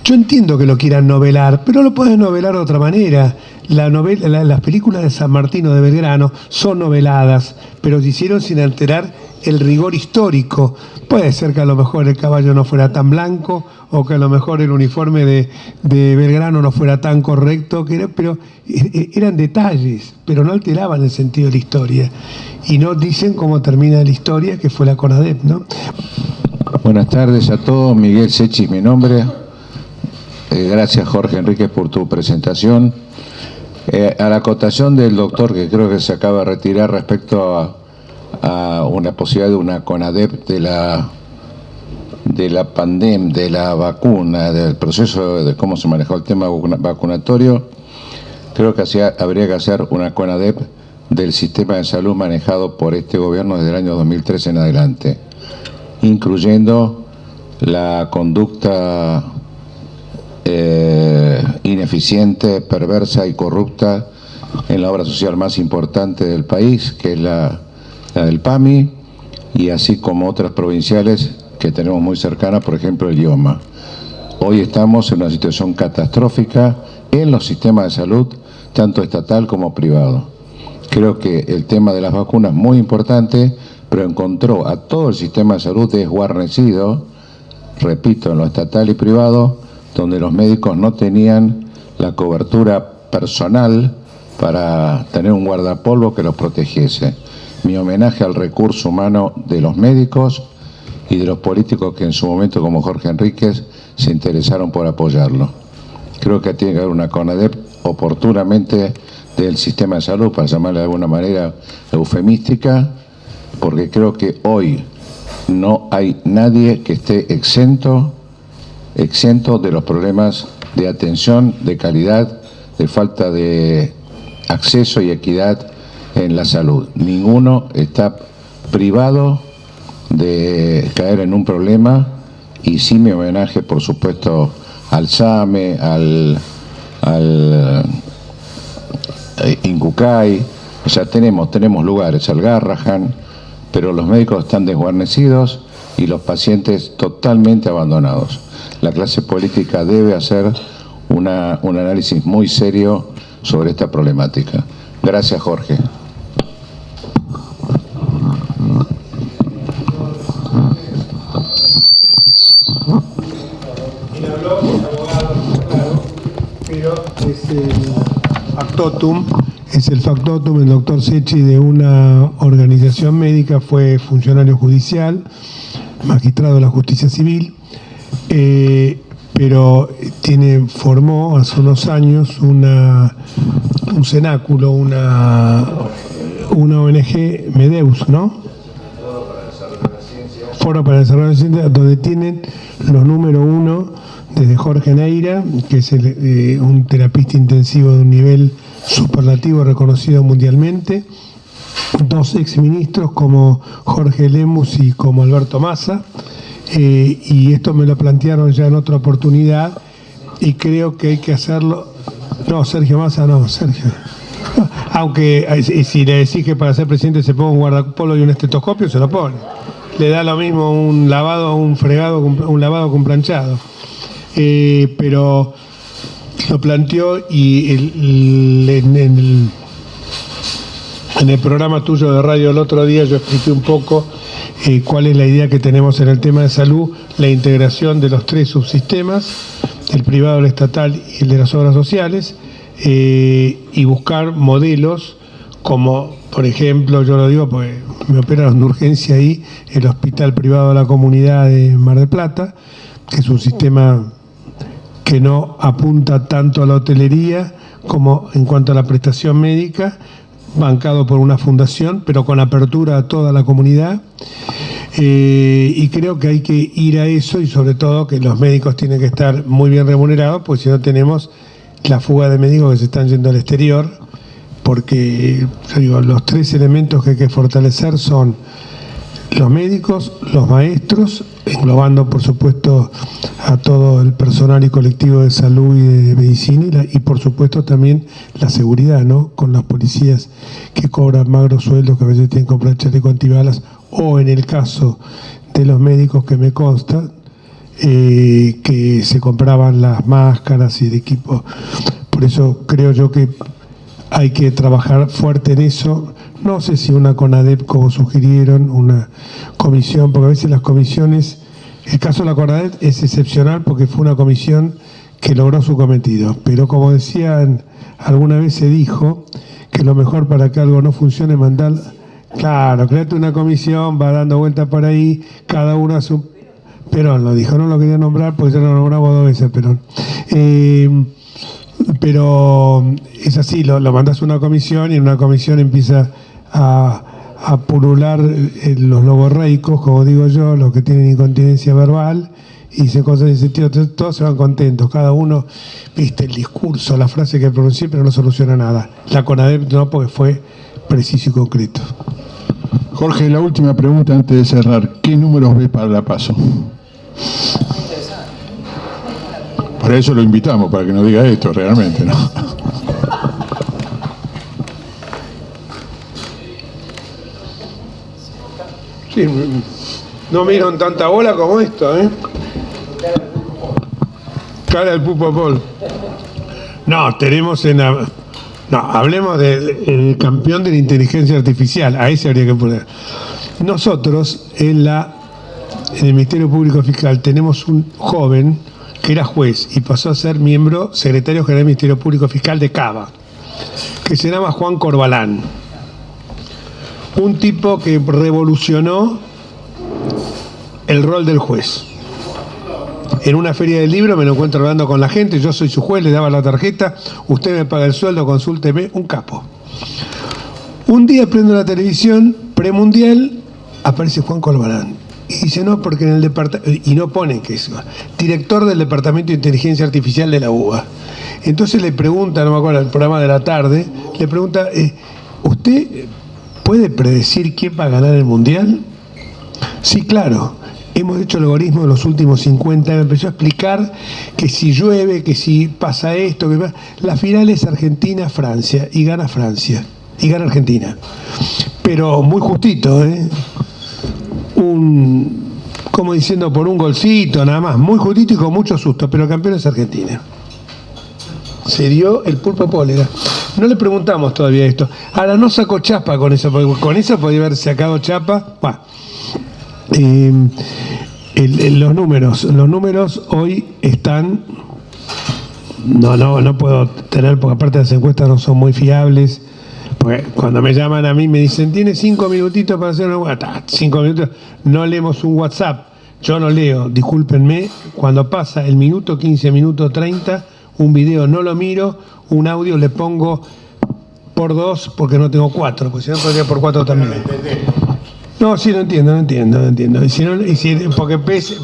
yo entiendo que lo quieran novelar, pero lo pueden novelar de otra manera. Las películas de San Martino de Belgrano son noveladas, pero se hicieron sin alterar el rigor histórico. Puede ser que a lo mejor el caballo no fuera tan blanco, o que a lo mejor el uniforme de Belgrano no fuera tan correcto, pero eran detalles, pero no alteraban el sentido de la historia. Y no dicen cómo termina la historia, que fue la CONADEP, ¿no? Buenas tardes a todos, Miguel Sechi mi nombre. Gracias, Jorge Enríquez, por tu presentación. A la acotación del doctor, que creo que se acaba de retirar respecto a una posibilidad de una CONADEP de la pandemia, de la vacuna, del proceso de cómo se manejó el tema vacunatorio, creo que habría que hacer una CONADEP del sistema de salud manejado por este gobierno desde el año 2013 en adelante, incluyendo la conducta ineficiente, perversa y corrupta en la obra social más importante del país, que es la del PAMI, y así como otras provinciales que tenemos muy cercanas, por ejemplo el IOMA. Hoy estamos en una situación catastrófica en los sistemas de salud, tanto estatal como privado. Creo que el tema de las vacunas es muy importante, pero encontró a todo el sistema de salud desguarnecido, repito, en lo estatal y privado, donde los médicos no tenían la cobertura personal para tener un guardapolvo que los protegiese. Mi homenaje al recurso humano de los médicos y de los políticos que en su momento, como Jorge Enríquez, se interesaron por apoyarlo. Creo que tiene que haber una CONADEP oportunamente del sistema de salud, para llamarle de alguna manera eufemística, porque creo que hoy no hay nadie que esté exento de los problemas de atención, de calidad, de falta de acceso y equidad en la salud. Ninguno está privado de caer en un problema, y sí mi homenaje, por supuesto, al SAME, al Incucay, o sea, tenemos lugares, al Garrahan, pero los médicos están desguarnecidos y los pacientes totalmente abandonados. La clase política debe hacer un análisis muy serio sobre esta problemática. Gracias, Jorge. Quien habló es abogado, claro, pero es el factotum, el doctor Secchi, de una organización médica, fue funcionario judicial, magistrado de la justicia civil, pero formó hace unos años un cenáculo, una ONG, Medeus, ¿no? Foro para el Desarrollo de la Ciencia, donde tienen los número uno, desde Jorge Neira, que es un terapista intensivo de un nivel superlativo reconocido mundialmente, dos exministros como Jorge Lemus y como Alberto Massa, y esto me lo plantearon ya en otra oportunidad, y creo que hay que hacerlo. No, Sergio Massa no, Sergio. Aunque si le decís que para ser presidente se ponga un guardapolvo y un estetoscopio, se lo pone. Le da lo mismo un lavado, un lavado con planchado. Pero lo planteó, y en el programa tuyo de radio el otro día yo expliqué un poco cuál es la idea que tenemos en el tema de salud, la integración de los tres subsistemas, el privado, el estatal y el de las obras sociales, y buscar modelos como, por ejemplo, yo lo digo porque me operaron de urgencia ahí, el Hospital Privado de la Comunidad de Mar del Plata, que es un sistema que no apunta tanto a la hotelería como en cuanto a la prestación médica, bancado por una fundación, pero con apertura a toda la comunidad. Y creo que hay que ir a eso, y sobre todo que los médicos tienen que estar muy bien remunerados, porque si no tenemos la fuga de médicos que se están yendo al exterior, porque yo digo, los tres elementos que hay que fortalecer son los médicos, los maestros, englobando por supuesto a todo el personal y colectivo de salud y de medicina, y por supuesto también la seguridad, ¿no? Con los policías que cobran magros sueldos, que a veces tienen que comprar chaleco antibalas, o en el caso de los médicos que me consta, que se compraban las máscaras y el equipo. Por eso creo yo que hay que trabajar fuerte en eso. No sé si una CONADEP, como sugirieron, una comisión, porque a veces las comisiones, el caso de la CONADEP es excepcional porque fue una comisión que logró su cometido, pero como decían, alguna vez se dijo que lo mejor para que algo no funcione es mandar, claro, créate una comisión, va dando vueltas por ahí, cada uno hace un... Perón lo dijo, no lo quería nombrar porque ya lo nombramos dos veces, Perón. Pero es así, lo mandas a una comisión y en una comisión empieza a pulular los logorreicos, como digo yo, los que tienen incontinencia verbal, y dicen cosas en ese sentido, todos se van contentos, cada uno, viste, el discurso, la frase que pronuncié, pero no soluciona nada. La CONADEP no, porque fue preciso y concreto. Jorge, la última pregunta antes de cerrar. ¿Qué números ves para la PASO? Para eso lo invitamos, para que nos diga esto realmente, ¿no? Sí, no miran tanta bola como esto, ¿eh? Cara del Pupo Paul. No, tenemos en... No, hablemos del campeón de la inteligencia artificial. A ese habría que poner. Nosotros, en el Ministerio Público Fiscal, tenemos un joven que era juez y pasó a ser miembro, secretario general del Ministerio Público Fiscal de Cava, que se llama Juan Corbalán. Un tipo que revolucionó el rol del juez. En una feria del libro me lo encuentro hablando con la gente, yo soy su juez, le daba la tarjeta, usted me paga el sueldo, consúlteme, un capo. Un día prendo la televisión, premundial, aparece Juan Corbalán. Y dice, no, porque en el departamento, y no ponen que es director del Departamento de Inteligencia Artificial de la UBA. Entonces le pregunta, no me acuerdo, el programa de la tarde, le pregunta, ¿usted puede predecir quién va a ganar el Mundial? Sí, claro. Hemos hecho algoritmos de los últimos 50 años. Empezó a explicar que si llueve, que si pasa esto, que pasa. La final es Argentina-Francia y gana Francia y gana Argentina. Pero muy justito, ¿eh? Como diciendo por un golcito nada más, muy justito y con mucho susto, pero el campeón es Argentina. Se dio el Pulpo Pólera. No le preguntamos todavía esto. Ahora no sacó chapa con eso, porque con eso podía haber sacado chapa. Los números hoy están, no puedo tener, porque aparte las encuestas no son muy fiables, porque cuando me llaman a mí me dicen, ¿tiene 5 minutitos para hacer una WhatsApp? 5 minutos, no leemos un WhatsApp, yo no leo, discúlpenme, cuando pasa el minuto 15, minuto 30, un video no lo miro, un audio le pongo por 2 porque no tengo 4, porque si no podría por 4 también. No, sí, no entiendo. Y si porque ves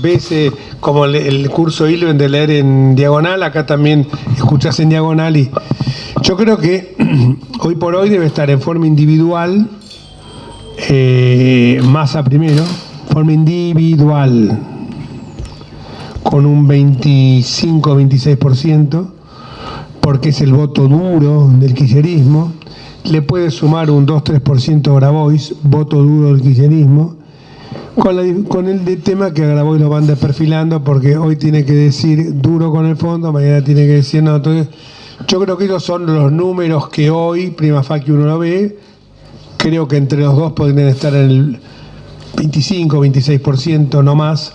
como el curso Ilven de leer en diagonal, acá también escuchás en diagonal, y yo creo que hoy por hoy debe estar en forma individual, Massa primero, forma individual, con un 25-26%, porque es el voto duro del kirchnerismo. Le puede sumar un 2-3% Grabois, voto duro del kirchnerismo, con el tema que a Grabois lo van desperfilando, porque hoy tiene que decir duro con el fondo, mañana tiene que decir no. Entonces, yo creo que esos son los números que hoy, prima facie, uno lo ve. Creo que entre los dos podrían estar en el 25-26%, no más.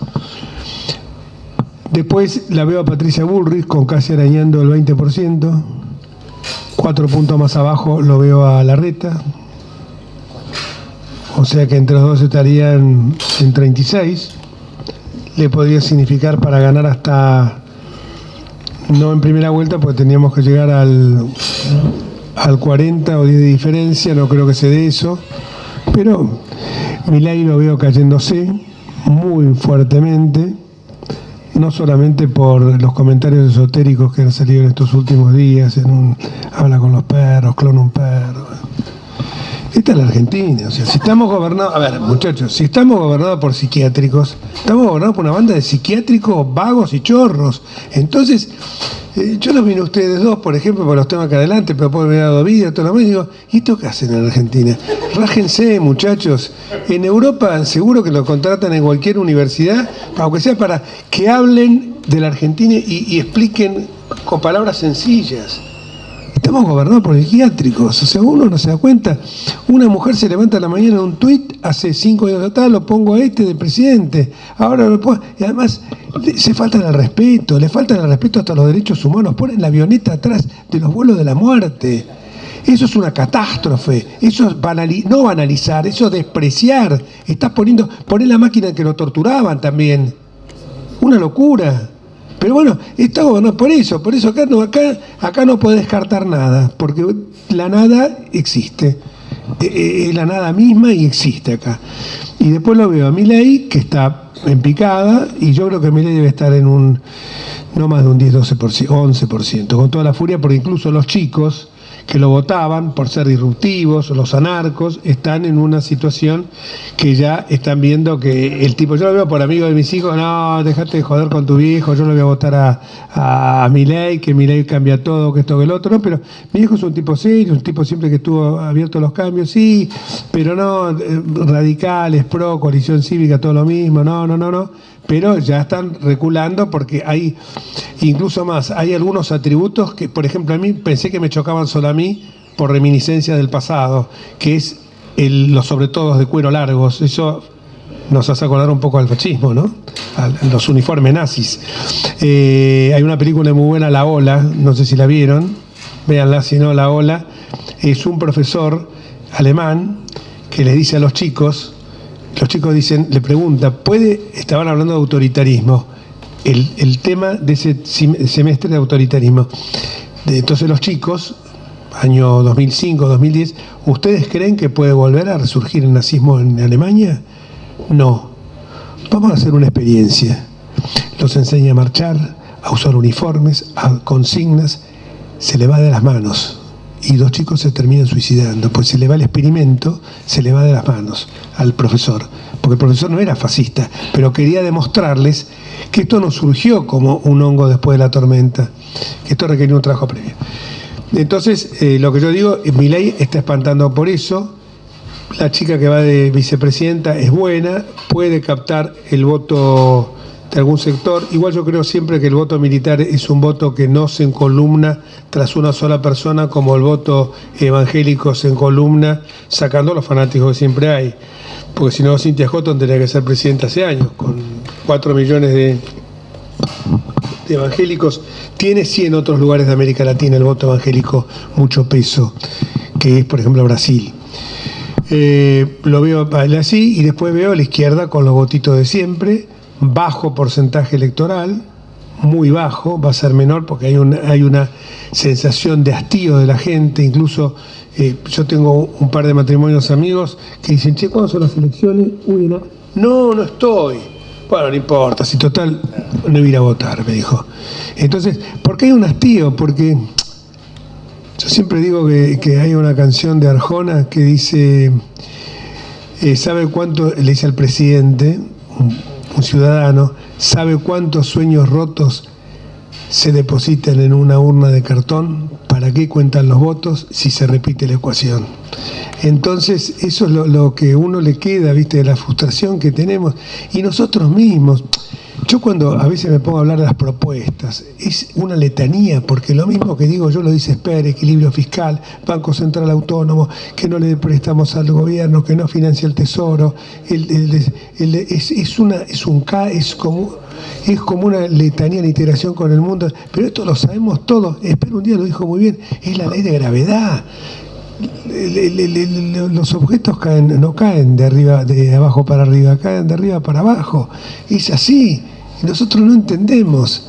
Después la veo a Patricia Bullrich con casi arañando el 20%. 4 puntos más abajo lo veo a Larreta. O sea que entre los dos estarían en 36. Le podría significar para ganar hasta, no en primera vuelta, porque tendríamos que llegar al 40 o 10 de diferencia, no creo que se dé eso. Pero Milei lo veo cayéndose muy fuertemente. No solamente por los comentarios esotéricos que han salido en estos últimos días, habla con los perros, clona un perro. Esta es la Argentina, o sea, si estamos gobernados, a ver, muchachos, si estamos gobernados por psiquiátricos, estamos gobernados por una banda de psiquiátricos vagos y chorros. Entonces, yo los vino a ustedes dos, por ejemplo, por los temas acá adelante, pero pueden mirar dos vídeos, todo lo demás, y digo, ¿y esto qué hacen en Argentina? Rájense, muchachos. En Europa seguro que los contratan en cualquier universidad, aunque sea para que hablen de la Argentina y expliquen con palabras sencillas. Estamos gobernados por psiquiátricos, o sea, uno no se da cuenta. Una mujer se levanta a la mañana en un tuit, hace 5 años atrás lo pongo a de presidente, ahora lo pongo, y además le faltan el respeto hasta a los derechos humanos, ponen la avioneta atrás de los vuelos de la muerte. Eso es una catástrofe, eso es no banalizar, eso es despreciar. Estás poner la máquina en que lo torturaban también. Una locura. Pero bueno, está gobernado por eso acá no podés descartar nada, porque la nada existe. es la nada misma y existe acá. Y después lo veo a Milei, que está en picada, y yo creo que Milei debe estar en un no más de un 10-12%, 11%, con toda la furia, porque incluso los chicos que lo votaban por ser disruptivos, los anarcos, están en una situación que ya están viendo que el tipo, yo lo veo por amigo de mis hijos, no, dejate de joder con tu viejo, yo no voy a votar a Milei, que Milei cambia todo, que esto, que el otro, no, pero mi hijo es un tipo serio, un tipo siempre que estuvo abierto a los cambios, sí, pero no, radicales, pro, coalición cívica, todo lo mismo, no. Pero ya están reculando porque hay, incluso más, hay algunos atributos que, por ejemplo, a mí pensé que me chocaban solo a mí por reminiscencia del pasado, que es los sobretodos de cuero largos. Eso nos hace acordar un poco al fascismo, ¿no? A los uniformes nazis. Hay una película muy buena, La Ola, no sé si la vieron, véanla, si no, La Ola. Es un profesor alemán que le dice a los chicos dicen, le pregunta, estaban hablando de autoritarismo, el tema de ese semestre de autoritarismo. Entonces los chicos, año 2005, 2010, ¿ustedes creen que puede volver a resurgir el nazismo en Alemania? No. Vamos a hacer una experiencia. Los enseña a marchar, a usar uniformes, a consignas, se le va de las manos. Y 2 chicos se terminan suicidando, pues se le va el experimento, se le va de las manos al profesor, porque el profesor no era fascista, pero quería demostrarles que esto no surgió como un hongo después de la tormenta, que esto requería un trabajo previo. Entonces, lo que yo digo, Milei está espantando por eso. La chica que va de vicepresidenta es buena, puede captar el voto de algún sector. Igual yo creo siempre que el voto militar es un voto que no se encolumna tras una sola persona, como el voto evangélico se encolumna sacando los fanáticos que siempre hay. Porque si no, Cynthia Houghton tendría que ser presidenta hace años, con 4 millones de evangélicos. Tiene sí en otros lugares de América Latina el voto evangélico mucho peso, que es por ejemplo Brasil. Lo veo así, y después veo a la izquierda con los votitos de siempre, bajo porcentaje electoral, muy bajo, va a ser menor porque hay una sensación de hastío de la gente. Incluso yo tengo un par de matrimonios amigos que dicen, che, ¿cuándo son las elecciones? Uy, no estoy. Bueno, no importa, si total no voy a ir a votar, me dijo. Entonces, ¿por qué hay un hastío? Porque yo siempre digo que hay una canción de Arjona que dice, ¿sabe cuánto? Le dice al presidente, un ciudadano, ¿sabe cuántos sueños rotos se depositan en una urna de cartón? ¿Para qué cuentan los votos si se repite la ecuación? Entonces, eso es lo que uno le queda, ¿viste? De la frustración que tenemos. Y nosotros mismos. Yo cuando a veces me pongo a hablar de las propuestas, es una letanía, porque lo mismo que digo yo lo dice Esper, equilibrio fiscal, Banco Central Autónomo, que no le dé préstamos al gobierno, que no financia el Tesoro, es como una letanía en iteración con el mundo, pero esto lo sabemos todos. Esper un día lo dijo muy bien, es la ley de gravedad. Los objetos no caen de abajo para arriba, caen de arriba para abajo. Es así. Y nosotros no entendemos.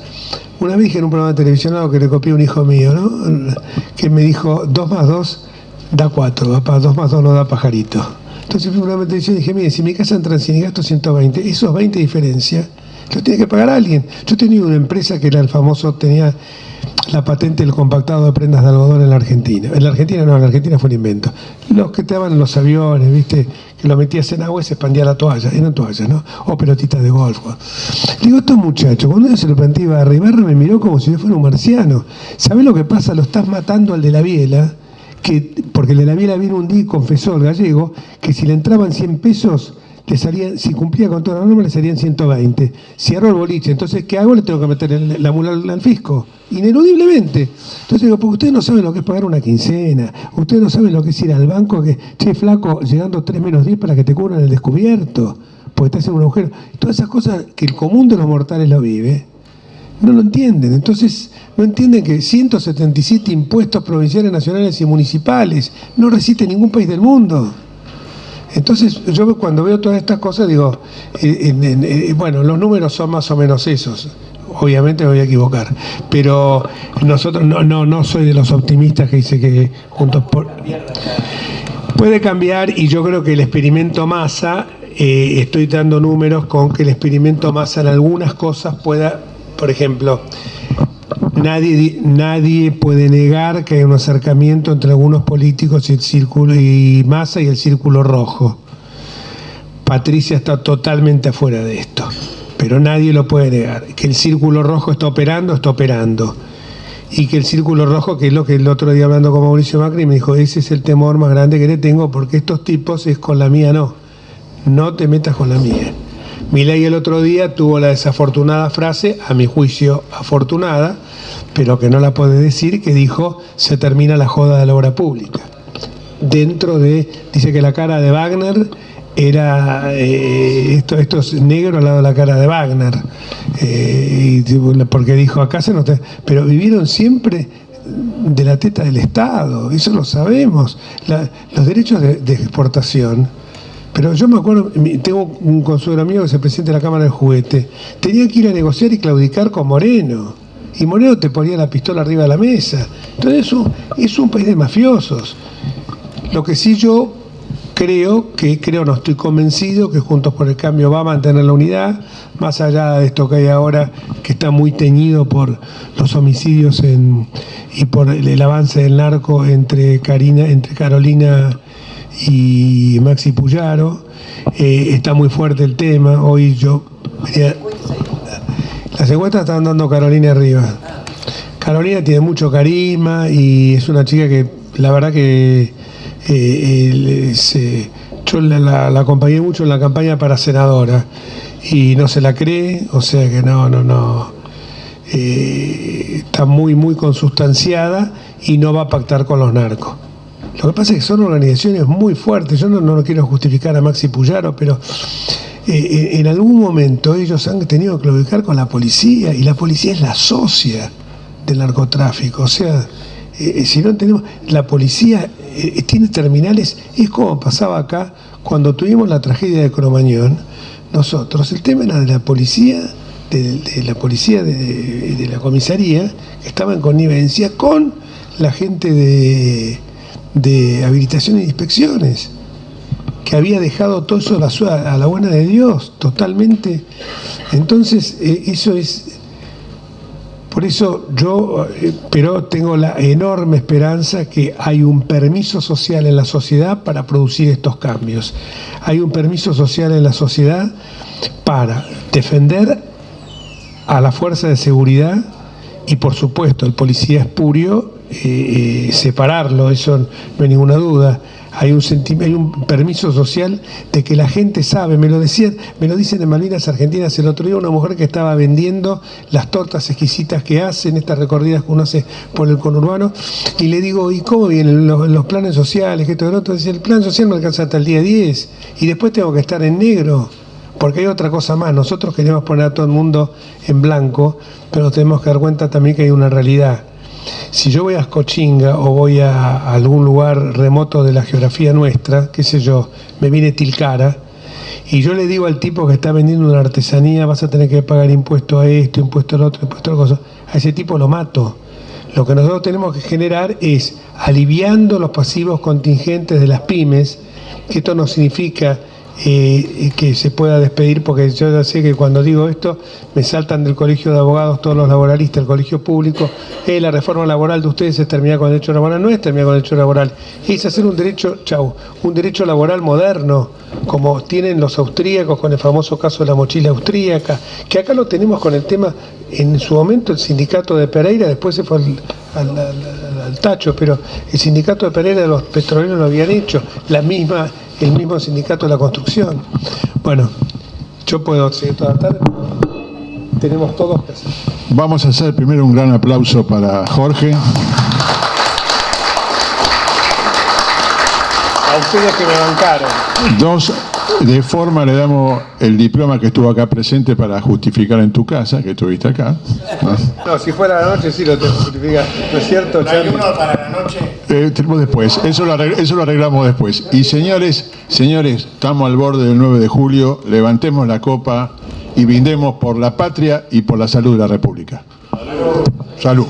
Una vez dije en un programa de televisión algo que le copié a un hijo mío, ¿no? Que me dijo, 2 más 2 da 4, papá, 2 más 2 no da pajarito. Entonces fui a un programa de televisión y dije, mire, si mi casa entra en 100 y gasto 120, esos 20 diferencias los tiene que pagar alguien. Yo tenía una empresa que era el famoso, tenía la patente del compactado de prendas de algodón en la Argentina. En la Argentina fue un invento. Los que te daban en los aviones, ¿viste? Que lo metías en agua y se expandía la toalla. Eran toallas, ¿no? O pelotitas de golf. Digo, estos muchachos, cuando yo se lo planteé iba a arribar, me miró como si yo fuera un marciano. ¿Sabés lo que pasa? Lo estás matando al de la biela, porque el de la biela vino un día y confesó, el gallego, que si le entraban 100 pesos... le salían, si cumplía con toda la norma, le salían 120. Cierro el boliche, entonces, ¿qué hago? Le tengo que meter la mula al fisco, ineludiblemente. Entonces digo, porque ustedes no saben lo que es pagar una quincena, ustedes no saben lo que es ir al banco, que, che, flaco, llegando 3 menos 10 para que te cubran el descubierto, porque estás en un agujero. Todas esas cosas que el común de los mortales lo vive, no lo entienden. Entonces, no entienden que 177 impuestos provinciales, nacionales y municipales no resiste ningún país del mundo. Entonces, yo cuando veo todas estas cosas digo, bueno, los números son más o menos esos. Obviamente me voy a equivocar, pero nosotros no soy de los optimistas que dice que juntos por... Puede cambiar, y yo creo que el experimento Massa, estoy dando números con que el experimento Massa en algunas cosas pueda, por ejemplo, nadie puede negar que hay un acercamiento entre algunos políticos y el círculo y Massa y el círculo rojo. Patricia está totalmente afuera de esto, pero nadie lo puede negar. Que el círculo rojo está operando. Y que el círculo rojo, que es lo que el otro día hablando con Mauricio Macri me dijo, ese es el temor más grande que le tengo, porque estos tipos es con la mía no te metas con la mía. Milei el otro día tuvo la desafortunada frase, a mi juicio afortunada, pero que no la puede decir, que dijo, se termina la joda de la obra pública. Dice que la cara de Wagner era, esto es negro al lado de la cara de Wagner, porque dijo, acá se nos... Pero vivieron siempre de la teta del Estado, eso lo sabemos. Los derechos de exportación. Pero yo me acuerdo, tengo un consuelo amigo que es el presidente de la Cámara del Juguete, tenía que ir a negociar y claudicar con Moreno, y Moreno te ponía la pistola arriba de la mesa. Entonces eso es un país de mafiosos. Lo que sí yo no estoy convencido que Juntos por el Cambio va a mantener la unidad, más allá de esto que hay ahora, que está muy teñido por los homicidios y por el avance del narco entre Carolina y Maxi Puyaro. Está muy fuerte el tema. Hoy las encuestas están dando Carolina arriba. Carolina tiene mucho carisma y es una chica que la verdad que yo la acompañé mucho en la campaña para senadora y no se la cree, o sea que no. Está muy consustanciada y no va a pactar con los narcos. Lo que pasa es que son organizaciones muy fuertes. Yo no quiero justificar a Maxi Puyaro, pero en algún momento ellos han tenido que claudicar con la policía, y la policía es la socia del narcotráfico. O sea, si no tenemos... La policía tiene terminales, es como pasaba acá cuando tuvimos la tragedia de Cromañón. Nosotros, el tema era de la policía, de la comisaría, que estaba en connivencia con la gente de habilitación e inspecciones, que había dejado todo eso a la buena de Dios, totalmente. Entonces, eso es... Por eso pero tengo la enorme esperanza que hay un permiso social en la sociedad para producir estos cambios. Hay un permiso social en la sociedad para defender a la fuerza de seguridad y, por supuesto, el policía espurio, separarlo, eso no hay ninguna duda. Hay un permiso social de que la gente sabe, me lo dicen en Malvinas Argentinas el otro día, una mujer que estaba vendiendo las tortas exquisitas que hacen, estas recorridas que uno hace por el conurbano, y le digo, ¿y cómo vienen los planes sociales? Que esto y otro. Dice, el plan social me alcanza hasta el día 10 y después tengo que estar en negro, porque hay otra cosa más. Nosotros queremos poner a todo el mundo en blanco, pero tenemos que dar cuenta también que hay una realidad. Si yo voy a Ascochinga o voy a algún lugar remoto de la geografía nuestra, qué sé yo, me viene Tilcara, y yo le digo al tipo que está vendiendo una artesanía, vas a tener que pagar impuesto a esto, impuesto al otro, impuesto a la cosa, a ese tipo lo mato. Lo que nosotros tenemos que generar es, aliviando los pasivos contingentes de las pymes, que esto no significa que se pueda despedir, porque yo ya sé que cuando digo esto me saltan del colegio de abogados todos los laboralistas, el colegio público, la reforma laboral de ustedes es terminar con el derecho laboral, no es terminar con el derecho laboral, es hacer un derecho laboral moderno, como tienen los austríacos con el famoso caso de la mochila austríaca, que acá lo tenemos con el tema, en su momento el sindicato de Pereira, después se fue al tacho, pero el sindicato de Pereira de los petroleros lo habían hecho, el mismo sindicato de la construcción. Bueno, yo puedo seguir toda la tarde. Tenemos todos que hacer. Vamos a hacer primero un gran aplauso para Jorge. A ustedes que me bancaron. Dos, de forma le damos el diploma que estuvo acá presente para justificar en tu casa, que estuviste acá. No, si fuera la noche sí lo tengo que justificar. ¿No es cierto, Charlie? ¿No hay uno para la noche? Tenemos después, eso lo arreglamos después. Y señores, estamos al borde del 9 de julio, levantemos la copa y brindemos por la patria y por la salud de la República. Salud.